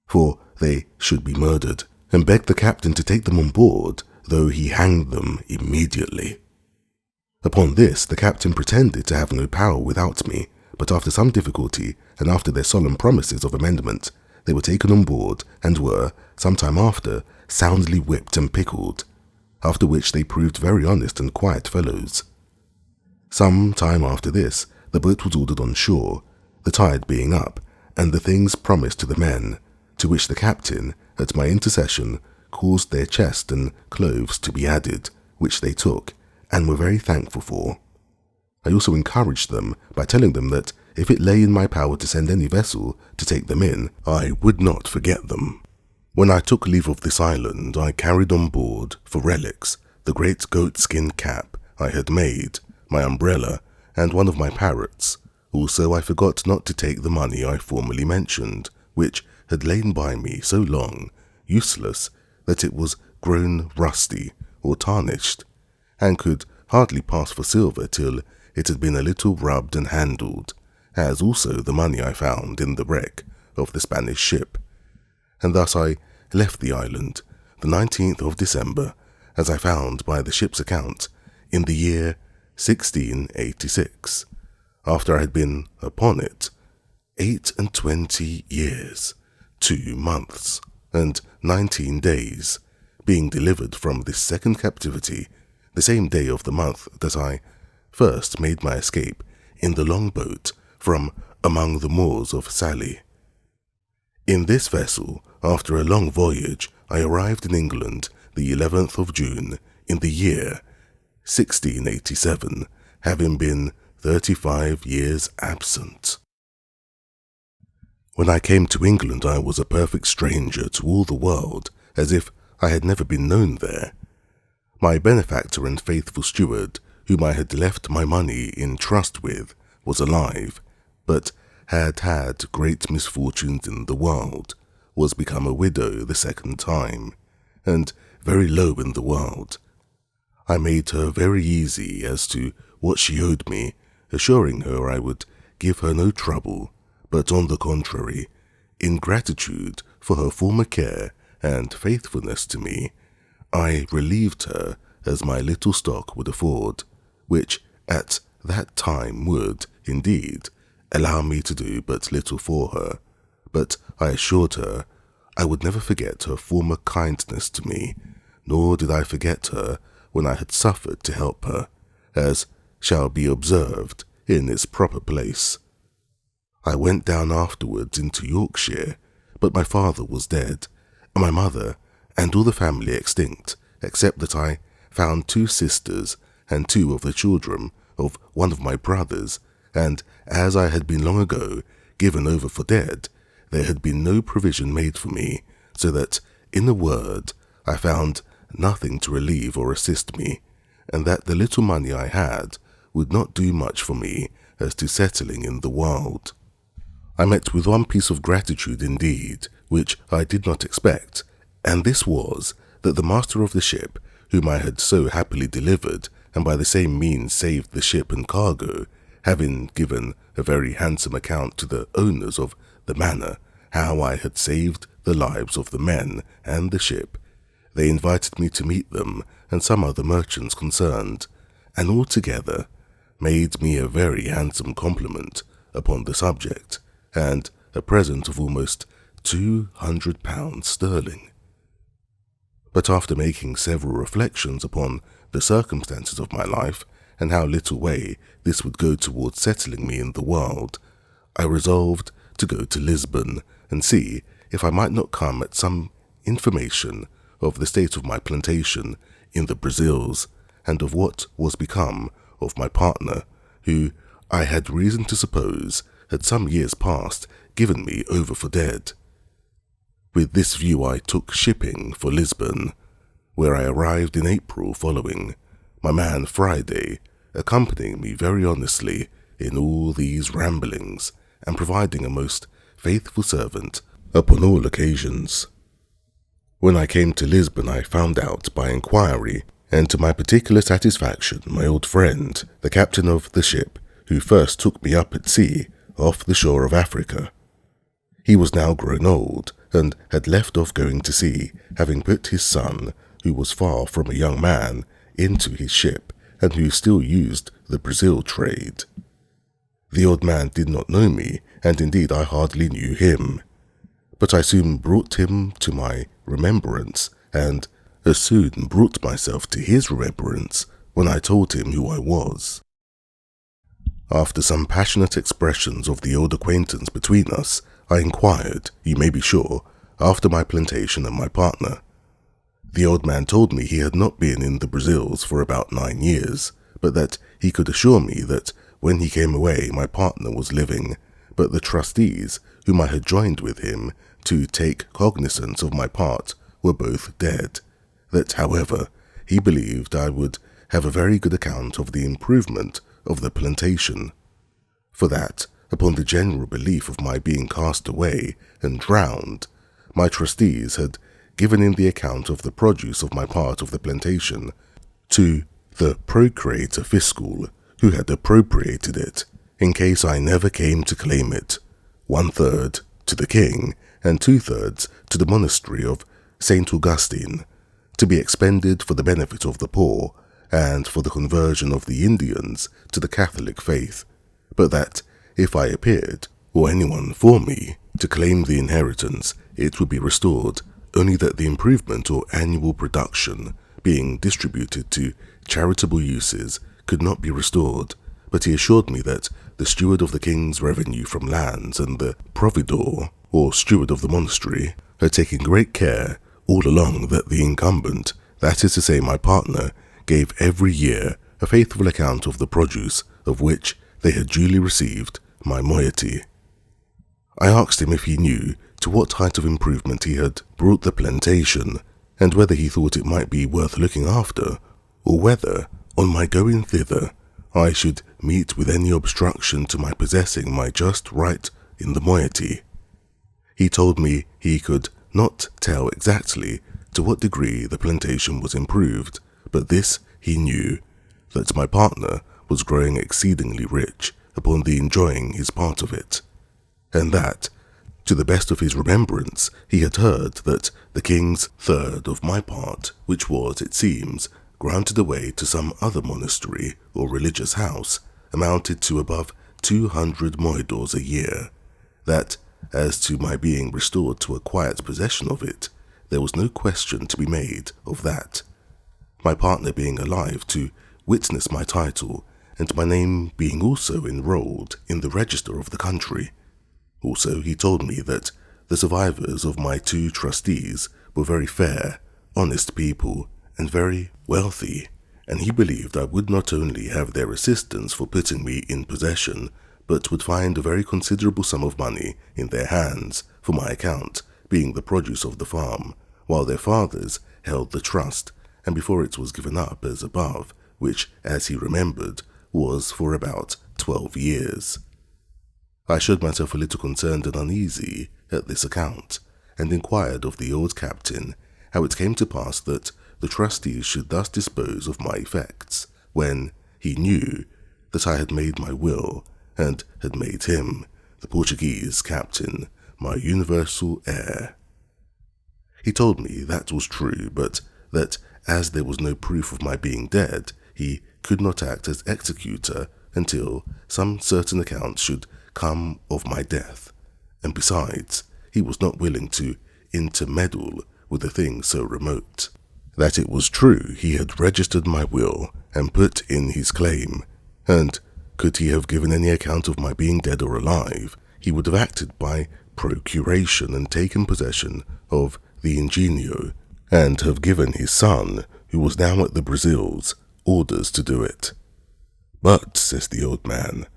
for they should be murdered, and begged the captain to take them on board, though he hanged them immediately. Upon this the captain pretended to have no power without me, but after some difficulty, and after their solemn promises of amendment, they were taken on board, and were, some time after, soundly whipped and pickled, after which they proved very honest and quiet fellows. Some time after this, the boat was ordered on shore, the tide being up, and the things promised to the men, to which the captain, at my intercession, caused their chest and clothes to be added, which they took, and were very thankful for. I also encouraged them by telling them that if it lay in my power to send any vessel to take them in, I would not forget them. When I took leave of this island, I carried on board, for relics, the great goat-skin cap I had made, my umbrella, and one of my parrots. Also I forgot not to take the money I formerly mentioned, which had lain by me so long, useless, that it was grown rusty or tarnished, and could hardly pass for silver till it had been a little rubbed and handled, as also the money I found in the wreck of the Spanish ship. And thus I left the island, the 19th of December, as I found by the ship's account, in the year 1686, after I had been upon it 28 years, 2 months, and 19 days, being delivered from this second captivity the same day of the month that I first made my escape in the long boat from among the Moors of Salé. In this vessel, after a long voyage, I arrived in England the 11th of June in the year 1687, having been 35 years absent. When I came to England, I was a perfect stranger to all the world, as if I had never been known there. My benefactor and faithful steward, whom I had left my money in trust with, was alive, but had had great misfortunes in the world, was become a widow the second time, and very low in the world. I made her very easy as to what she owed me, assuring her I would give her no trouble, but on the contrary, in gratitude for her former care and faithfulness to me, I relieved her as my little stock would afford, which at that time would, indeed, allow me to do but little for her, but I assured her I would never forget her former kindness to me, nor did I forget her when I had suffered to help her, as shall be observed in its proper place. I went down afterwards into Yorkshire, but my father was dead, and my mother and all the family extinct, except that I found 2 sisters and 2 of the children of one of my brothers, and as I had been long ago given over for dead, there had been no provision made for me, so that, in a word, I found nothing to relieve or assist me, and that the little money I had would not do much for me as to settling in the world. I met with one piece of gratitude indeed, which I did not expect, and this was that the master of the ship, whom I had so happily delivered, and by the same means saved the ship and cargo, having given a very handsome account to the owners of the manor how I had saved the lives of the men and the ship, they invited me to meet them and some other merchants concerned, and altogether made me a very handsome compliment upon the subject, and a present of almost £200 sterling. But after making several reflections upon the circumstances of my life, and how little way this would go towards settling me in the world, I resolved to go to Lisbon and see if I might not come at some information of the state of my plantation in the Brazils, and of what was become of my partner, who I had reason to suppose had some years past given me over for dead. With this view I took shipping for Lisbon, where I arrived in April following, my man Friday accompanying me very honestly in all these ramblings, and providing a most faithful servant upon all occasions. When I came to Lisbon I found out by inquiry, and to my particular satisfaction, my old friend, the captain of the ship, who first took me up at sea off the shore of Africa. He was now grown old, and had left off going to sea, having put his son, who was far from a young man, into his ship, and who still used the Brazil trade. The old man did not know me, and indeed I hardly knew him, but I soon brought him to my remembrance, and as soon brought myself to his remembrance when I told him who I was. After some passionate expressions of the old acquaintance between us, I inquired, you may be sure, after my plantation and my partner. The old man told me he had not been in the Brazils for about 9 years, but that he could assure me that when he came away my partner was living, but the trustees, whom I had joined with him to take cognizance of my part, were both dead, that, however, he believed I would have a very good account of the improvement of the plantation, for that, upon the general belief of my being cast away and drowned, my trustees had given in the account of the produce of my part of the plantation to the procurator fiscal, who had appropriated it, in case I never came to claim it, 1/3 to the king, and 2/3 to the monastery of St. Augustine, to be expended for the benefit of the poor, and for the conversion of the Indians to the Catholic faith, but that, if I appeared, or anyone for me, to claim the inheritance, it would be restored, only that the improvement or annual production, being distributed to charitable uses, could not be restored, but he assured me that the steward of the king's revenue from lands and the providor, or steward of the monastery, had taken great care all along that the incumbent, that is to say my partner, gave every year a faithful account of the produce, of which they had duly received my moiety. I asked him if he knew to what height of improvement he had brought the plantation, and whether he thought it might be worth looking after, or whether, on my going thither, I should meet with any obstruction to my possessing my just right in the moiety. He told me he could not tell exactly to what degree the plantation was improved, but this he knew, that my partner was growing exceedingly rich upon the enjoying his part of it, and that, to the best of his remembrance, he had heard that the king's third of my part, which was, it seems, granted away to some other monastery or religious house, amounted to above 200 moidors a year, that, as to my being restored to a quiet possession of it, there was no question to be made of that, my partner being alive to witness my title, and my name being also enrolled in the register of the country. Also, he told me that the survivors of my 2 trustees were very fair, honest people, and very wealthy, and he believed I would not only have their assistance for putting me in possession, but would find a very considerable sum of money in their hands for my account, being the produce of the farm, while their fathers held the trust, and before it was given up as above, which, as he remembered, was for about 12 years. I showed myself a little concerned and uneasy at this account, and inquired of the old captain how it came to pass that the trustees should thus dispose of my effects, when he knew that I had made my will, and had made him, the Portuguese captain, my universal heir. He told me that was true, but that as there was no proof of my being dead, he could not act as executor until some certain account should come of my death, and besides, he was not willing to intermeddle with a thing so remote. That it was true he had registered my will and put in his claim, and could he have given any account of my being dead or alive, he would have acted by procuration and taken possession of the ingenio, and have given his son, who was now at the Brazils, orders to do it. But, says the old man,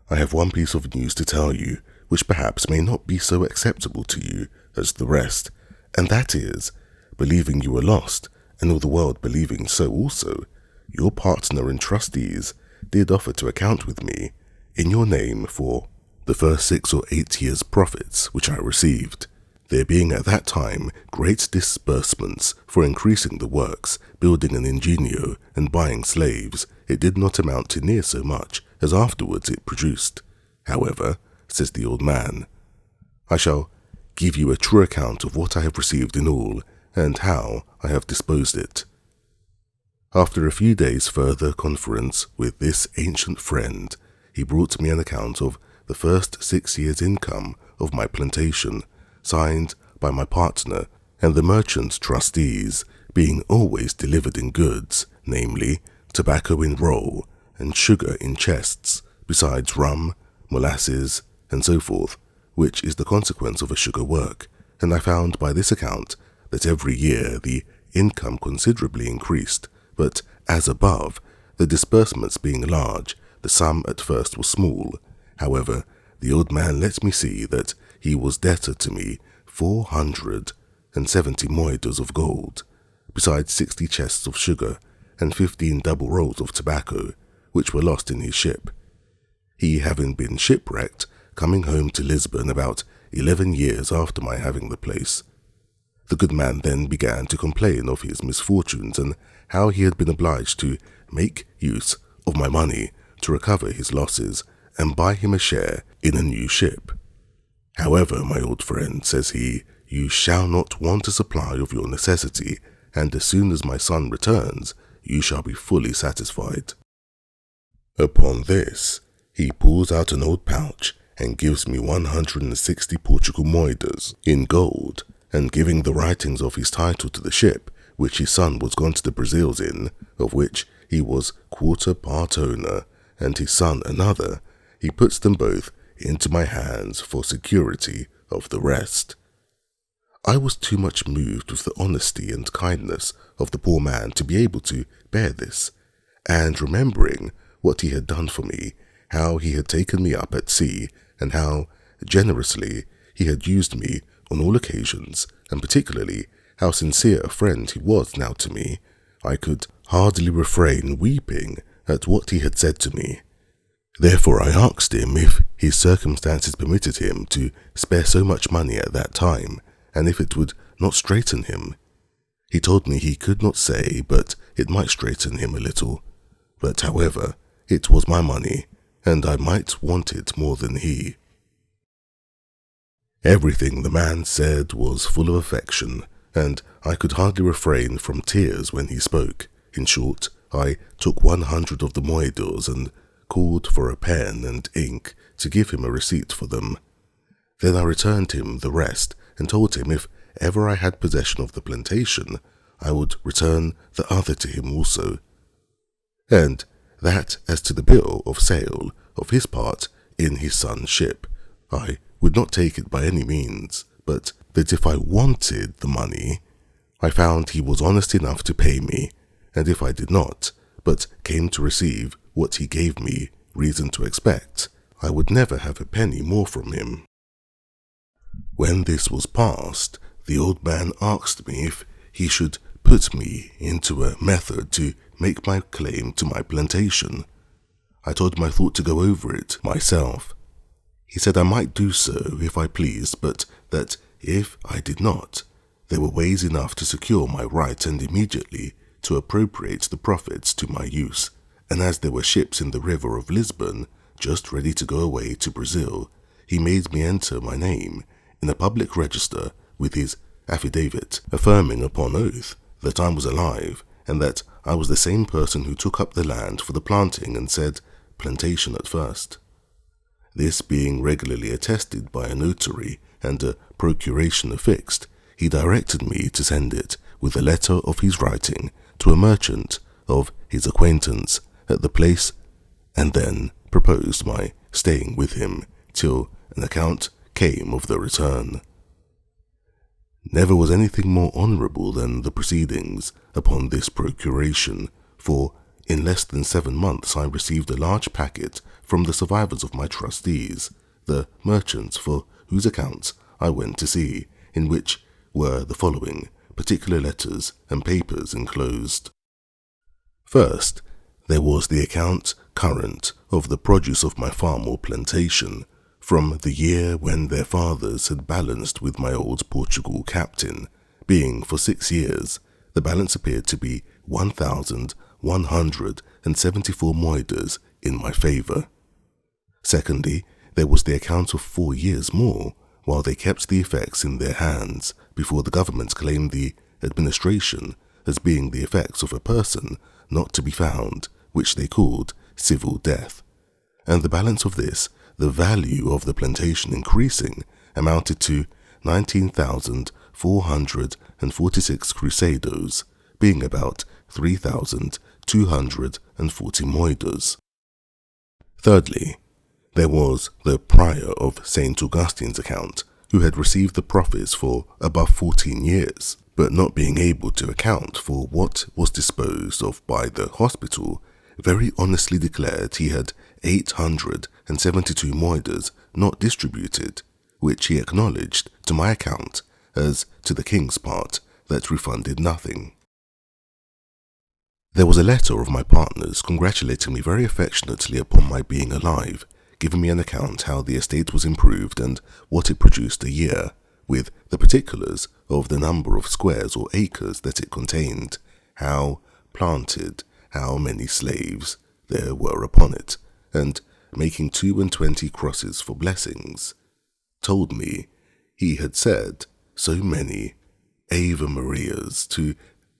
I have one piece of news to tell you, which perhaps may not be so acceptable to you as the rest, and that is, believing you were lost, and all the world believing so also, your partner and trustees did offer to account with me, in your name, for the first 6 or 8 years' profits which I received, there being at that time great disbursements for increasing the works, building an ingenio, and buying slaves. It did not amount to near so much as afterwards it produced. However, says the old man, I shall give you a true account of what I have received in all, and how I have disposed it. After a few days' further conference with this ancient friend, he brought me an account of the first 6 years' income of my plantation, signed by my partner and the merchant's trustees, being always delivered in goods, namely, tobacco in roll and sugar in chests, besides rum, molasses, and so forth, which is the consequence of a sugar work, and I found by this account that every year the income considerably increased, but as above, the disbursements being large, the sum at first was small. However, the old man let me see that he was debtor to me 470 moidors of gold, besides 60 chests of sugar and 15 double rolls of tobacco, which were lost in his ship. He having been shipwrecked, coming home to Lisbon about 11 years after my having the place. The good man then began to complain of his misfortunes and how he had been obliged to make use of my money to recover his losses and buy him a share in a new ship. However, my old friend, says he, you shall not want a supply of your necessity, and as soon as my son returns, you shall be fully satisfied. Upon this, he pulls out an old pouch and gives me 160 Portugal moidors in gold, and giving the writings of his title to the ship, which his son was gone to the Brazils in, of which he was quarter part owner, and his son another, he puts them both into my hands for security of the rest. I was too much moved with the honesty and kindness of the poor man to be able to bear this, and remembering what he had done for me, how he had taken me up at sea, and how generously he had used me on all occasions, and particularly how sincere a friend he was now to me, I could hardly refrain weeping at what he had said to me. Therefore I asked him if his circumstances permitted him to spare so much money at that time, and if it would not straiten him. He told me he could not say, but it might straiten him a little. But however, it was my money, and I might want it more than he. Everything the man said was full of affection, and I could hardly refrain from tears when he spoke. In short, I took 100 of the moidores and called for a pen and ink to give him a receipt for them. Then I returned him the rest and told him if ever I had possession of the plantation, I would return the other to him also, and that as to the bill of sale of his part in his son's ship, I would not take it by any means, but that if I wanted the money, I found he was honest enough to pay me, and if I did not, but came to receive what he gave me reason to expect, I would never have a penny more from him. When this was past, the old man asked me if he should put me into a method to make my claim to my plantation. I told him I thought to go over it myself. He said I might do so if I pleased, but that if I did not, there were ways enough to secure my right and immediately to appropriate the profits to my use, and as there were ships in the river of Lisbon just ready to go away to Brazil, he made me enter my name in a public register with his affidavit, affirming upon oath that I was alive, and that I was the same person who took up the land for the planting and said plantation at first. This being regularly attested by a notary and a procuration affixed, he directed me to send it with a letter of his writing to a merchant of his acquaintance at the place, and then proposed my staying with him till an account came of the return. Never was anything more honourable than the proceedings upon this procuration, for in less than 7 months I received a large packet from the survivors of my trustees, the merchants for whose accounts I went to see, in which were the following particular letters and papers enclosed. First, there was the account current of the produce of my farm or plantation, from the year when their fathers had balanced with my old Portugal captain, being for 6 years, the balance appeared to be 1,174 moidores in my favour. Secondly, there was the account of 4 years more, while they kept the effects in their hands, before the government claimed the administration as being the effects of a person not to be found, which they called civil death, and the balance of this, the value of the plantation increasing, amounted to 19,446 cruzados, being about 3,240 moidores. Thirdly, there was the prior of St. Augustine's account, who had received the profits for above 14 years, but not being able to account for what was disposed of by the hospital, very honestly declared he had 872 moidores not distributed, which he acknowledged to my account as to the king's part that refunded nothing. There was a letter of my partner's congratulating me very affectionately upon my being alive, giving me an account how the estate was improved and what it produced a year, with the particulars of the number of squares or acres that it contained, how planted, how many slaves there were upon it, and making 22 crosses for blessings. Told me he had said so many Ave Marias to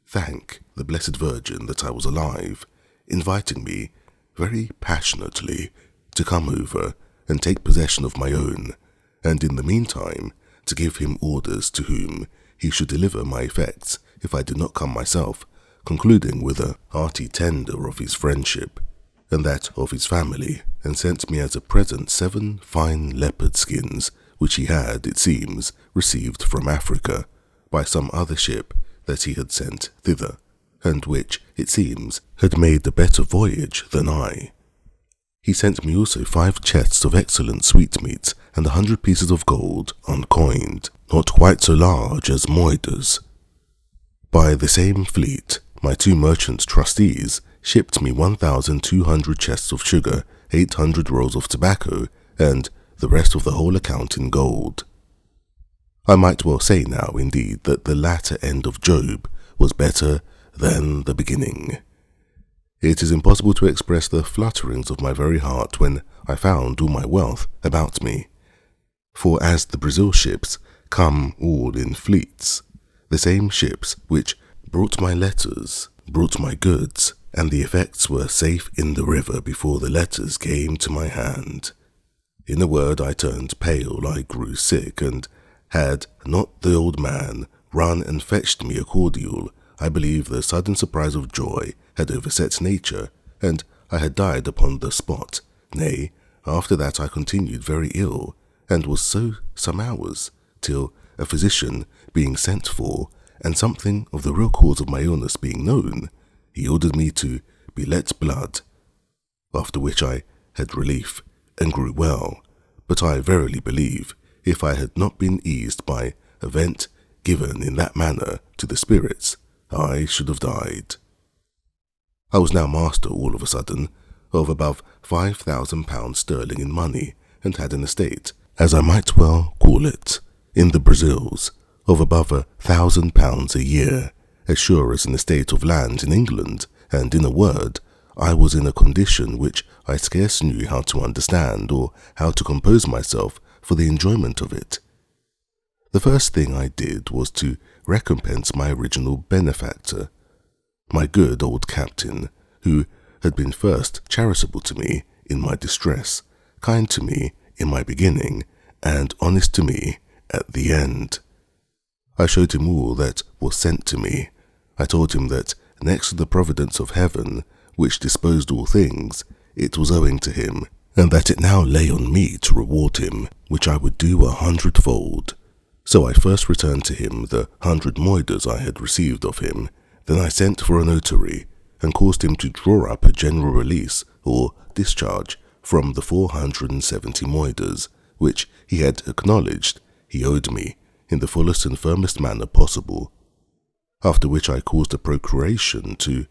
thank the Blessed Virgin that I was alive, inviting me very passionately to come over and take possession of my own, and in the meantime to give him orders to whom he should deliver my effects if I did not come myself, concluding with a hearty tender of his friendship and that of his family, and sent me as a present 7 fine leopard skins, which he had, it seems, received from Africa by some other ship that he had sent thither, and which, it seems, had made a better voyage than I. He sent me also 5 chests of excellent sweetmeats and 100 pieces of gold uncoined, not quite so large as moidores. By the same fleet, my 2 merchant trustees shipped me 1,200 chests of sugar 800 rolls of tobacco and the rest of the whole account in gold. I might well say now, indeed, that the latter end of Job was better than the beginning. It is impossible to express the flutterings of my very heart when I found all my wealth about me. For as the Brazil ships come all in fleets, the same ships which brought my letters brought my goods, and the effects were safe in the river before the letters came to my hand. In a word, I turned pale, I grew sick, and had not the old man run and fetched me a cordial, I believe the sudden surprise of joy had overset nature, and I had died upon the spot. Nay, after that I continued very ill, and was so some hours, till a physician being sent for, and something of the real cause of my illness being known, he ordered me to be let blood, after which I had relief, and grew well. But I verily believe, if I had not been eased by a vent given in that manner to the spirits, I should have died. I was now master all of a sudden of above £5,000 sterling in money, and had an estate, as I might well call it, in the Brazils, of above £1,000 a year, as sure as an estate of land in England, and in a word, I was in a condition which I scarce knew how to understand or how to compose myself for the enjoyment of it. The first thing I did was to recompense my original benefactor, my good old captain, who had been first charitable to me in my distress, kind to me in my beginning, and honest to me at the end. I showed him all that was sent to me. I told him that next to the providence of heaven, which disposed all things, it was owing to him, and that it now lay on me to reward him, which I would do 100-fold. So I first returned to him the 100 moidores I had received of him. Then I sent for a notary, and caused him to draw up a general release or discharge from the 470 moidores, which he had acknowledged he owed me in the fullest and firmest manner possible. After which I caused a procuration to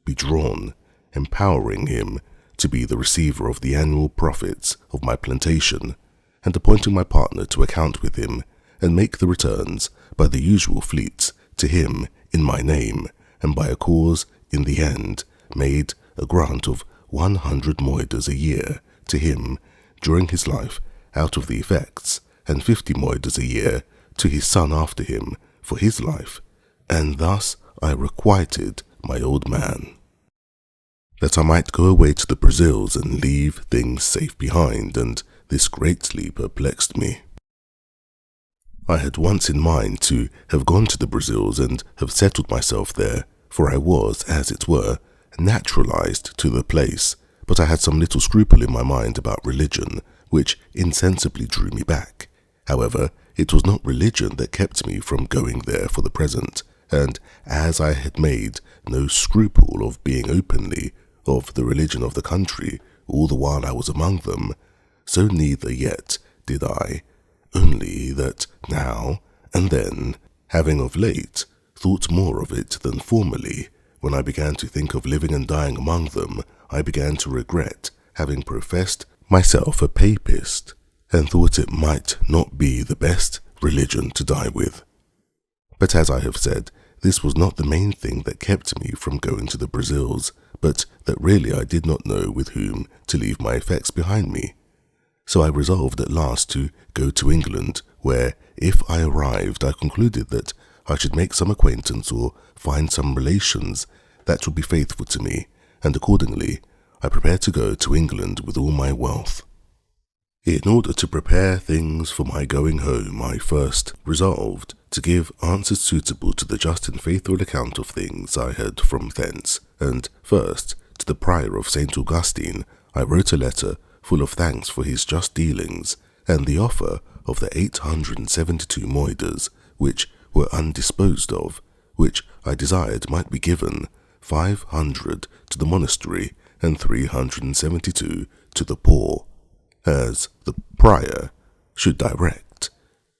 be drawn, empowering him to be the receiver of the annual profits of my plantation, and appointing my partner to account with him, and make the returns by the usual fleets to him in my name, and by a cause in the end made a grant of 100 moidores a year to him during his life out of the effects, and 50 moidores a year to his son after him for his life, and thus I requited my old man, that I might go away to the Brazils and leave things safe behind, and this greatly perplexed me. I had once in mind to have gone to the Brazils and have settled myself there, for I was, as it were, naturalized to the place, but I had some little scruple in my mind about religion, which insensibly drew me back. However, it was not religion that kept me from going there for the present, and as I had made no scruple of being openly of the religion of the country all the while I was among them, so neither yet did I, only that now and then, having of late thought more of it than formerly, when I began to think of living and dying among them, I began to regret having professed myself a papist, and thought it might not be the best religion to die with. But as I have said, this was not the main thing that kept me from going to the Brazils, but that really I did not know with whom to leave my effects behind me. So I resolved at last to go to England, where, if I arrived, I concluded that I should make some acquaintance or find some relations that would be faithful to me, and accordingly I prepared to go to England with all my wealth. In order to prepare things for my going home, I first resolved to give answers suitable to the just and faithful account of things I had from thence, and first, to the prior of St. Augustine, I wrote a letter full of thanks for his just dealings, and the offer of the 872 moidores, which were undisposed of, which I desired might be given, 500 to the monastery, and 372 to the poor, as the prior should direct,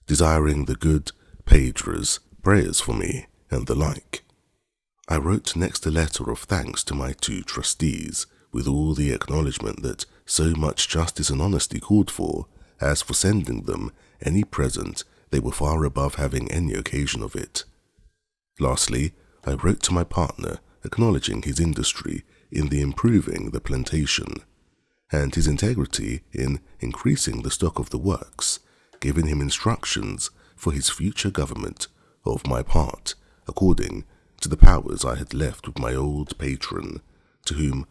desiring the good Padra's prayers for me, and the like. I wrote next a letter of thanks to my 2 trustees, with all the acknowledgment that so much justice and honesty called for, as for sending them any present they were far above having any occasion of it. Lastly, I wrote to my partner acknowledging his industry in the improving the plantation, and his integrity in increasing the stock of the works, giving him instructions for his future government of my part, according to the powers I had left with my old patron, to whom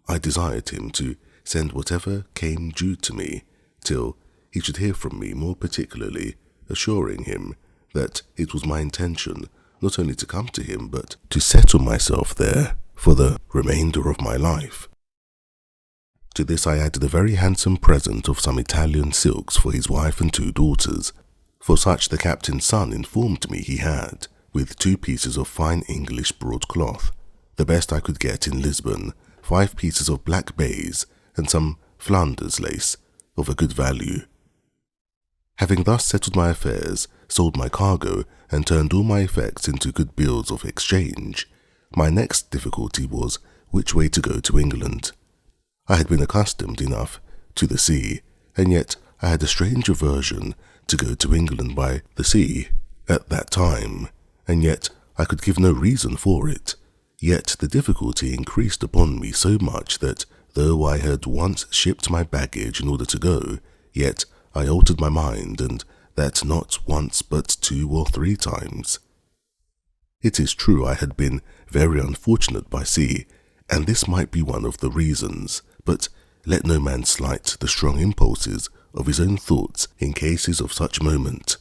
I desired him to send whatever came due to me, till he should hear from me more particularly, assuring him that it was my intention not only to come to him, but to settle myself there for the remainder of my life. To this I added a very handsome present of some Italian silks for his wife and 2 daughters, for such the captain's son informed me he had, with 2 pieces of fine English broadcloth, the best I could get in Lisbon, 5 pieces of black baize, and some Flanders lace of a good value. Having thus settled my affairs, sold my cargo, and turned all my effects into good bills of exchange, my next difficulty was which way to go to England. I had been accustomed enough to the sea, and yet I had a strange aversion to go to England by the sea at that time, and yet I could give no reason for it. Yet the difficulty increased upon me so much that, though I had once shipped my baggage in order to go, yet I altered my mind, and that not once but 2 or 3 times. It is true I had been very unfortunate by sea, and this might be one of the reasons, but let no man slight the strong impulses of his own thoughts in cases of such moment.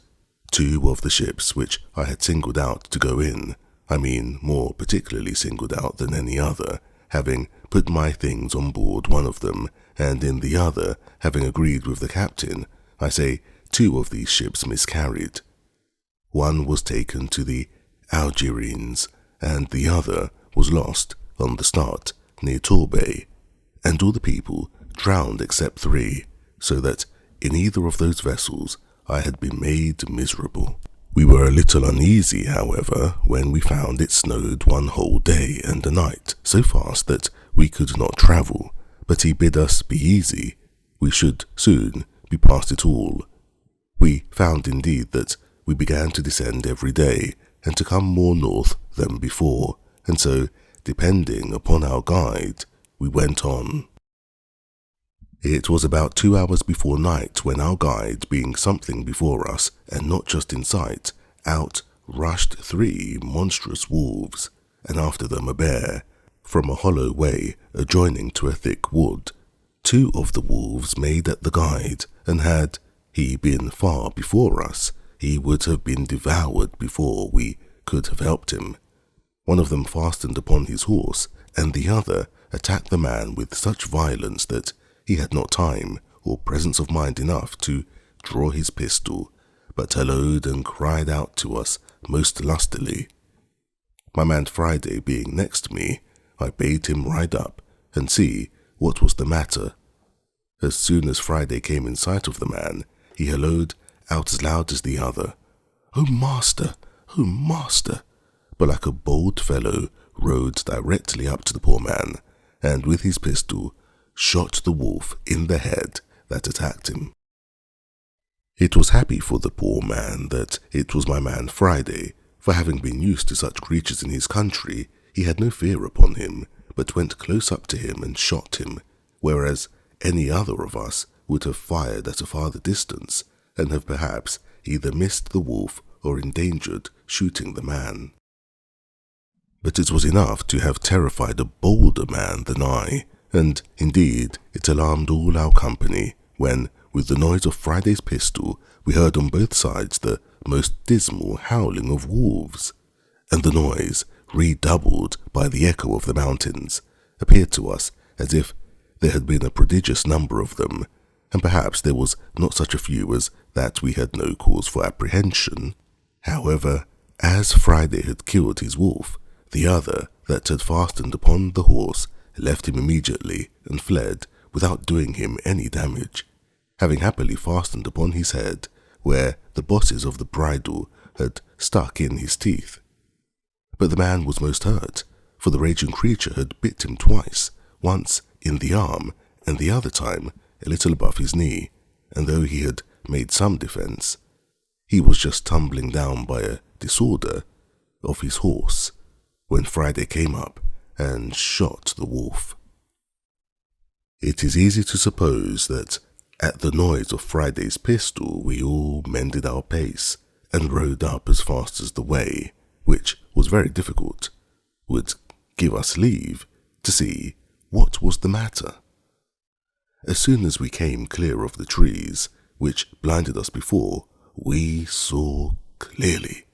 2 of the ships which I had singled out to go in, I mean more particularly singled out than any other, having put my things on board one of them, and in the other, having agreed with the captain, I say 2 of these ships miscarried. One was taken to the Algerines, and the other was lost on the start near Torbay, and all the people drowned except 3, so that in either of those vessels I had been made miserable. We were a little uneasy, however, when we found it snowed one whole day and a night, so fast that we could not travel, but he bid us be easy, we should soon be past it all. We found indeed that we began to descend every day, and to come more north than before, and so, depending upon our guide, we went on. It was about 2 hours before night when our guide, being something before us, and not just in sight, out rushed 3 monstrous wolves, and after them a bear, from a hollow way adjoining to a thick wood. 2 of the wolves made at the guide, and had he been far before us, he would have been devoured before we could have helped him. One of them fastened upon his horse, and the other attacked the man with such violence that he had not time or presence of mind enough to draw his pistol, but hallooed and cried out to us most lustily. My man Friday being next me, I bade him ride up and see what was the matter. As soon as Friday came in sight of the man, he hallooed out as loud as the other, "Oh, master! Oh, master!" But like a bold fellow, rode directly up to the poor man, and with his pistol shot the wolf in the head that attacked him. It was happy for the poor man that it was my man Friday, for having been used to such creatures in his country, he had no fear upon him, but went close up to him and shot him, whereas any other of us would have fired at a farther distance, and have perhaps either missed the wolf or endangered shooting the man. But it was enough to have terrified a bolder man than I, and indeed it alarmed all our company, when, with the noise of Friday's pistol, we heard on both sides the most dismal howling of wolves, and the noise, redoubled by the echo of the mountains, appeared to us as if there had been a prodigious number of them, and perhaps there was not such a few as that we had no cause for apprehension. However, as Friday had killed his wolf, the other that had fastened upon the horse left him immediately and fled without doing him any damage, having happily fastened upon his head where the bosses of the bridle had stuck in his teeth. But the man was most hurt, for the raging creature had bit him twice, once in the arm and the other time a little above his knee, and though he had made some defence, he was just tumbling down by a disorder of his horse when Friday came up and shot the wolf. It is easy to suppose that at the noise of Friday's pistol we all mended our pace and rode up as fast as the way, which was very difficult, would give us leave to see what was the matter. As soon as we came clear of the trees, which blinded us before, we saw clearly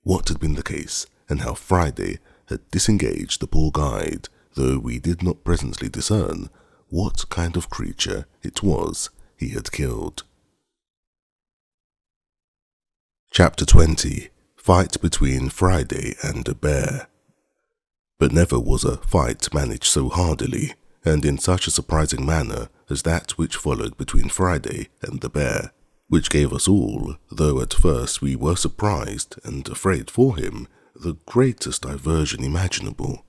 what had been the case and how Friday had disengaged the poor guide, though we did not presently discern what kind of creature it was he had killed. Chapter 20. Fight between Friday and a bear. But never was a fight managed so hardily, and in such a surprising manner as that which followed between Friday and the bear, which gave us all, though at first we were surprised and afraid for him, the greatest diversion imaginable.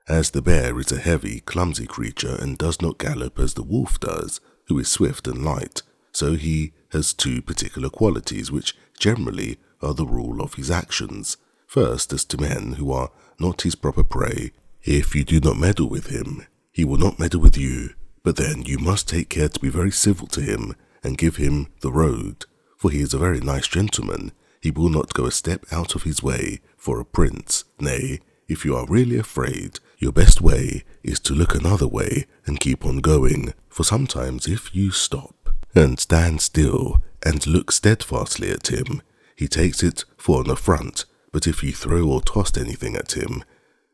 As the bear is a heavy, clumsy creature and does not gallop as the wolf does, who is swift and light, so he has two particular qualities which generally are the rule of his actions. First, as to men who are not his proper prey, if you do not meddle with him, he will not meddle with you, but then you must take care to be very civil to him and give him the road, for he is a very nice gentleman. He will not go a step out of his way for a prince. Nay, if you are really afraid, your best way is to look another way and keep on going, for sometimes if you stop and stand still and look steadfastly at him, he takes it for an affront, but if you throw or toss anything at him,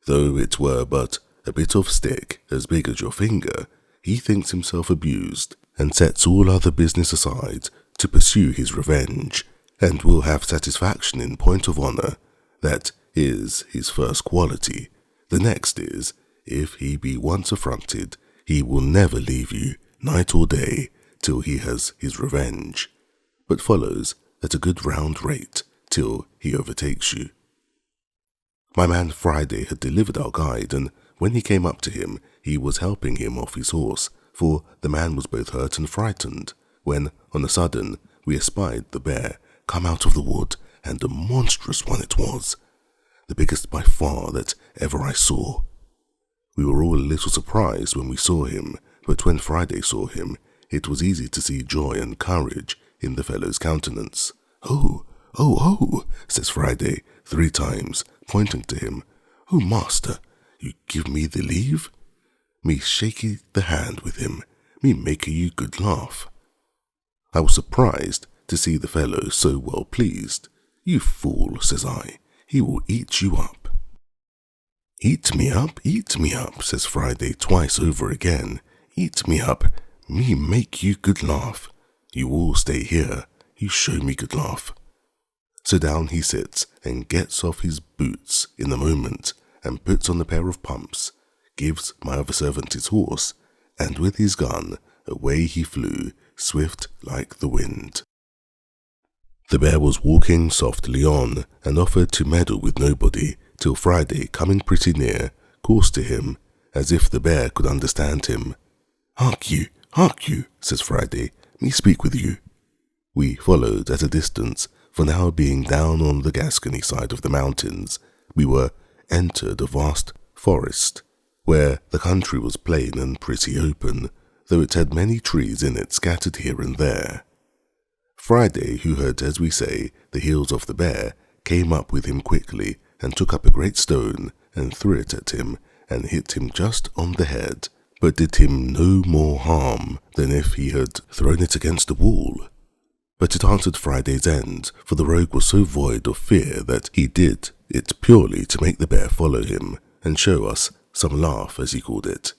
though it were but a bit of stick as big as your finger, he thinks himself abused and sets all other business aside to pursue his revenge, and will have satisfaction in point of honour. That is his first quality. The next is, if he be once affronted, he will never leave you, night or day, till he has his revenge, but follows at a good round rate till he overtakes you. My man Friday had delivered our guide, and when he came up to him, he was helping him off his horse, for the man was both hurt and frightened, when, on a sudden, we espied the bear come out of the wood, and a monstrous one it was, the biggest by far that ever I saw. We were all a little surprised when we saw him, but when Friday saw him, it was easy to see joy and courage in the fellow's countenance. "Oh, oh, oh," says Friday 3 times, pointing to him. "Oh, master, you give me the leave? Me shakey the hand with him, me make you good laugh." I was surprised to see the fellow so well pleased. "You fool," says I, "he will eat you up." Eat me up, says Friday twice over again. "Eat me up, me make you good laugh. You all stay here, you show me good laugh." So down he sits and gets off his boots in a moment and puts on a pair of pumps, gives my other servant his horse, and with his gun away he flew, swift like the wind. The bear was walking softly on, and offered to meddle with nobody, till Friday, coming pretty near, calls to him, as if the bear could understand him. Hark you, says Friday, "me speak with you." We followed at a distance, for now being down on the Gascony side of the mountains, we were entered a vast forest, where the country was plain and pretty open, though it had many trees in it scattered here and there. Friday, who had, as we say, the heels of the bear, came up with him quickly, and took up a great stone, and threw it at him, and hit him just on the head, but did him no more harm than if he had thrown it against the wall. But it answered Friday's end, for the rogue was so void of fear that he did it purely to make the bear follow him, and show us some laugh, as he called it.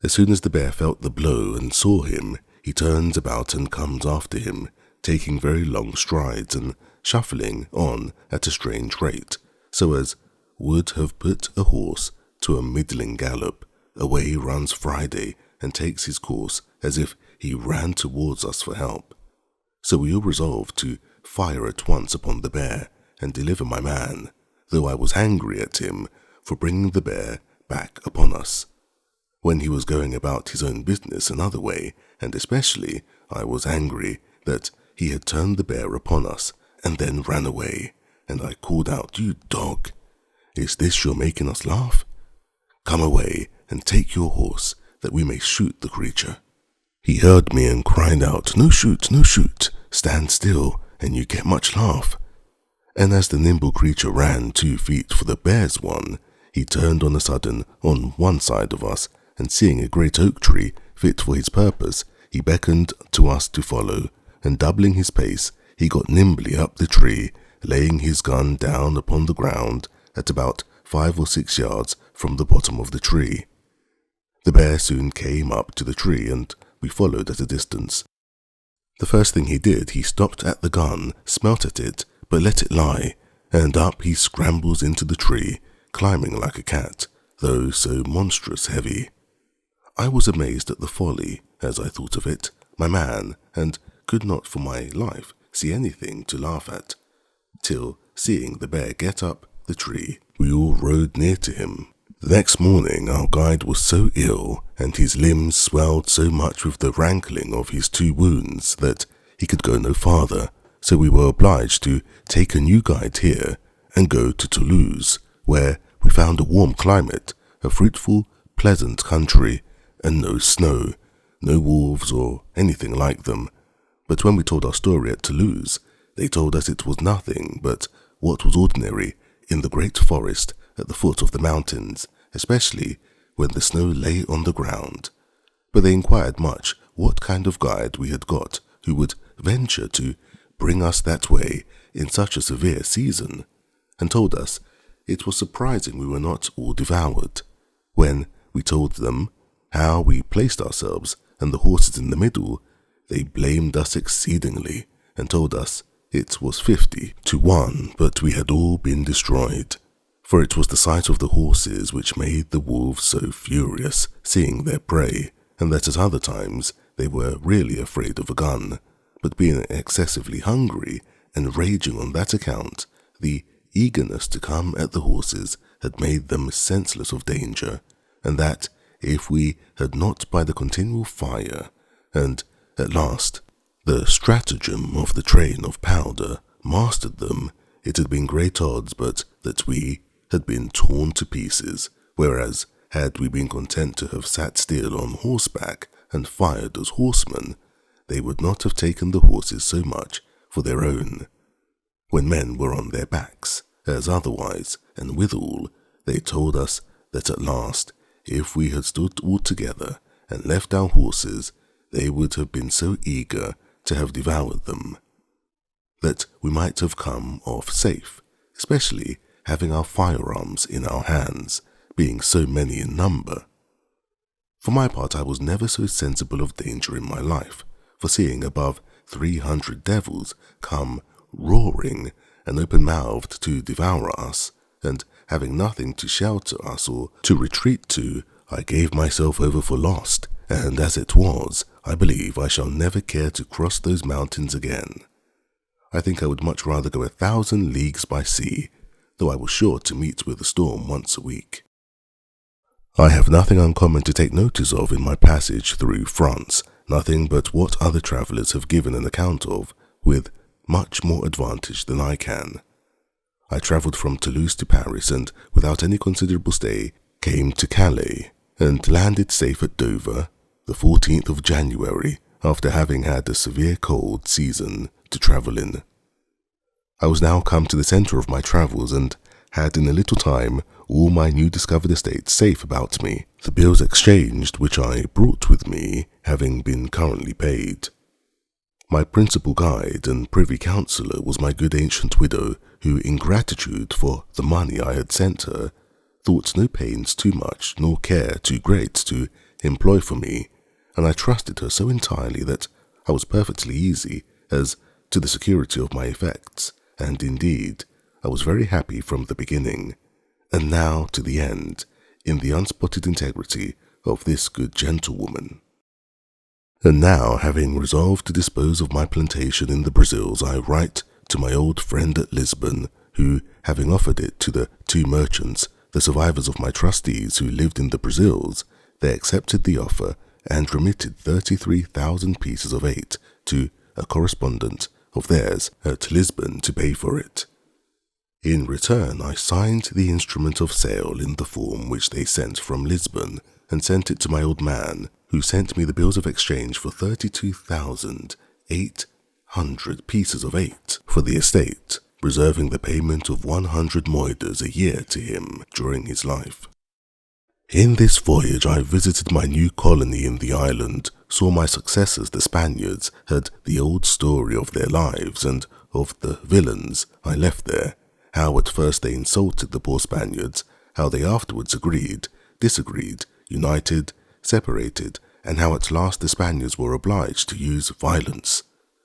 As soon as the bear felt the blow and saw him, he turns about and comes after him, taking very long strides and shuffling on at a strange rate, so as would have put a horse to a middling gallop. Away runs Friday and takes his course as if he ran towards us for help. So we all resolved to fire at once upon the bear and deliver my man, though I was angry at him for bringing the bear back upon us. when he was going about his own business another way, and especially I was angry that he had turned the bear upon us and then ran away, and I called out, "You dog! Is this your making us laugh? Come away and take your horse, that we may shoot the creature." He heard me and cried out, "No shoot, no shoot, stand still, and you get much laugh." And as the nimble creature ran 2 feet for the bear's one, he turned on a sudden on one side of us, and seeing a great oak tree fit for his purpose, he beckoned to us to follow, and doubling his pace, he got nimbly up the tree, laying his gun down upon the ground at about 5 or 6 yards from the bottom of the tree. The bear soon came up to the tree, and we followed at a distance. The first thing he did, he stopped at the gun, smelt at it, but let it lie, and up he scrambles into the tree, climbing like a cat, though so monstrous heavy. I was amazed at the folly, as I thought of it, my man, and could not for my life see anything to laugh at, till, seeing the bear get up the tree, we all rode near to him. The next morning our guide was so ill, and his limbs swelled so much with the rankling of his 2 wounds, that he could go no farther, so we were obliged to take a new guide here, and go to Toulouse, where we found a warm climate, a fruitful, pleasant country, and no snow, no wolves or anything like them. But when we told our story at Toulouse, they told us it was nothing but what was ordinary in the great forest at the foot of the mountains, especially when the snow lay on the ground. But they inquired much what kind of guide we had got who would venture to bring us that way in such a severe season, and told us it was surprising we were not all devoured. When we told them how we placed ourselves and the horses in the middle, they blamed us exceedingly, and told us it was 50 to 1, but we had all been destroyed. For it was the sight of the horses which made the wolves so furious, seeing their prey, and that at other times they were really afraid of a gun, but being excessively hungry and raging on that account, the eagerness to come at the horses had made them senseless of danger, and that if we had not by the continual fire, and at last the stratagem of the train of powder, mastered them, it had been great odds but that we had been torn to pieces, whereas had we been content to have sat still on horseback and fired as horsemen, they would not have taken the horses so much for their own, when men were on their backs, as otherwise, and withal, they told us that at last, if we had stood all together and left our horses, they would have been so eager to have devoured them, that we might have come off safe, especially having our firearms in our hands, being so many in number. For my part, I was never so sensible of danger in my life, for seeing above 300 devils come roaring and open-mouthed to devour us, and having nothing to shelter us or to retreat to, I gave myself over for lost, and as it was, I believe I shall never care to cross those mountains again. I think I would much rather go 1,000 leagues by sea, though I was sure to meet with a storm once a week. I have nothing uncommon to take notice of in my passage through France, nothing but what other travellers have given an account of, with much more advantage than I can. I travelled from Toulouse to Paris, and without any considerable stay, came to Calais, and landed safe at Dover, the 14th of January, after having had a severe cold season to travel in. I was now come to the centre of my travels, and had in a little time all my new discovered estates safe about me, the bills exchanged which I brought with me having been currently paid. My principal guide and privy counsellor was my good ancient widow, who, in gratitude for the money I had sent her, thought no pains too much nor care too great to employ for me, and I trusted her so entirely that I was perfectly easy as to the security of my effects, and indeed I was very happy from the beginning, and now to the end, in the unspotted integrity of this good gentlewoman. And now, having resolved to dispose of my plantation in the Brazils, I write to my old friend at Lisbon, who, having offered it to the 2 merchants, the survivors of my trustees who lived in the Brazils, they accepted the offer and remitted 33,000 pieces of 8 to a correspondent of theirs at Lisbon to pay for it. In return, I signed the instrument of sale in the form which they sent from Lisbon and sent it to my old man, who sent me the bills of exchange for 32,800 pieces of 8 for the estate, reserving the payment of 100 moidores a year to him during his life. In this voyage I visited my new colony in the island, saw my successors the Spaniards, heard the old story of their lives and of the villains I left there, how at first they insulted the poor Spaniards, how they afterwards agreed, disagreed, united, separated, and how at last the Spaniards were obliged to use violence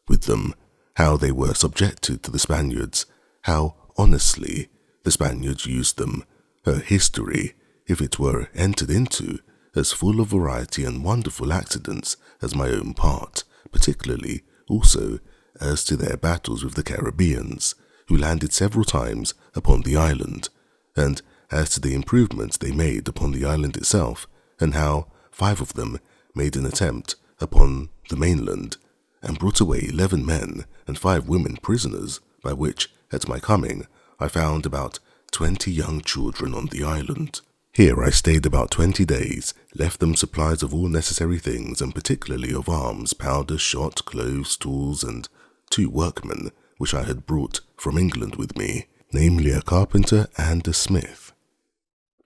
with them, how they were subjected to the Spaniards, how honestly the Spaniards used them, her history, if it were entered into, as full of variety and wonderful accidents as my own part, particularly also as to their battles with the Caribbeans, who landed several times upon the island, and as to the improvements they made upon the island itself, and how 5 of them made an attempt upon the mainland, and brought away 11 men and 5 women prisoners, by which, at my coming, I found about 20 young children on the island. Here I stayed about 20 days, left them supplies of all necessary things, and particularly of arms, powder, shot, clothes, tools, and 2 workmen, which I had brought from England with me, namely a carpenter and a smith.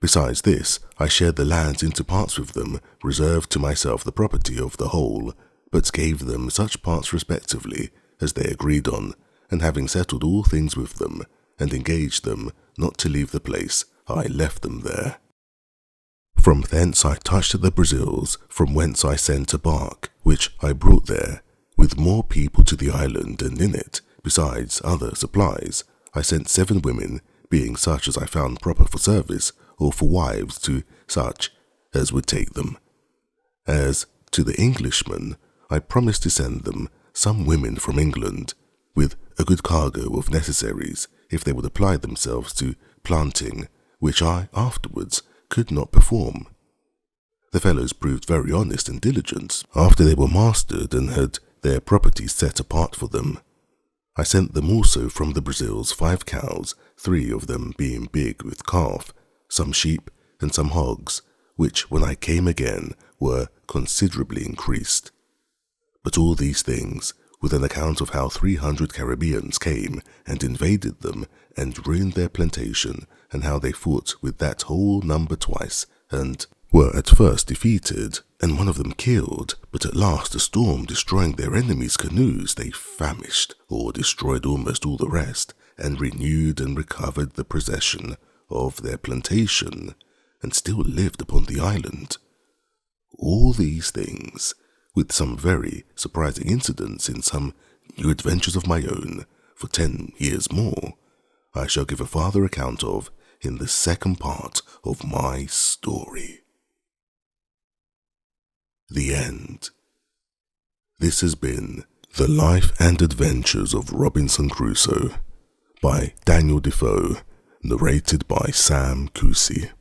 Besides this, I shared the lands into parts with them, reserved to myself the property of the whole, but gave them such parts respectively as they agreed on, and having settled all things with them, and engaged them not to leave the place, I left them there. From thence I touched at the Brazils, from whence I sent a bark, which I brought there, with more people to the island, and in it, besides other supplies, I sent 7 women, being such as I found proper for service, or for wives to such as would take them. As to the Englishmen, I promised to send them some women from England, with a good cargo of necessaries, if they would apply themselves to planting, which I afterwards could not perform. The fellows proved very honest and diligent after they were mastered and had their properties set apart for them. I sent them also from the Brazils 5 cows, 3 of them being big with calf, some sheep and some hogs, which when I came again were considerably increased. But all these things, with an account of how 300 Caribbeans came and invaded them and ruined their plantation, and how they fought with that whole number twice, and were at first defeated, and one of them killed, but at last a storm destroying their enemies' canoes, they famished, or destroyed almost all the rest, and renewed and recovered the possession of their plantation, and still lived upon the island. All these things, with some very surprising incidents in some new adventures of my own, for 10 years more, I shall give a farther account of in the second part of my story. The end. This has been The Life and Adventures of Robinson Crusoe by Daniel Defoe, narrated by Kusi.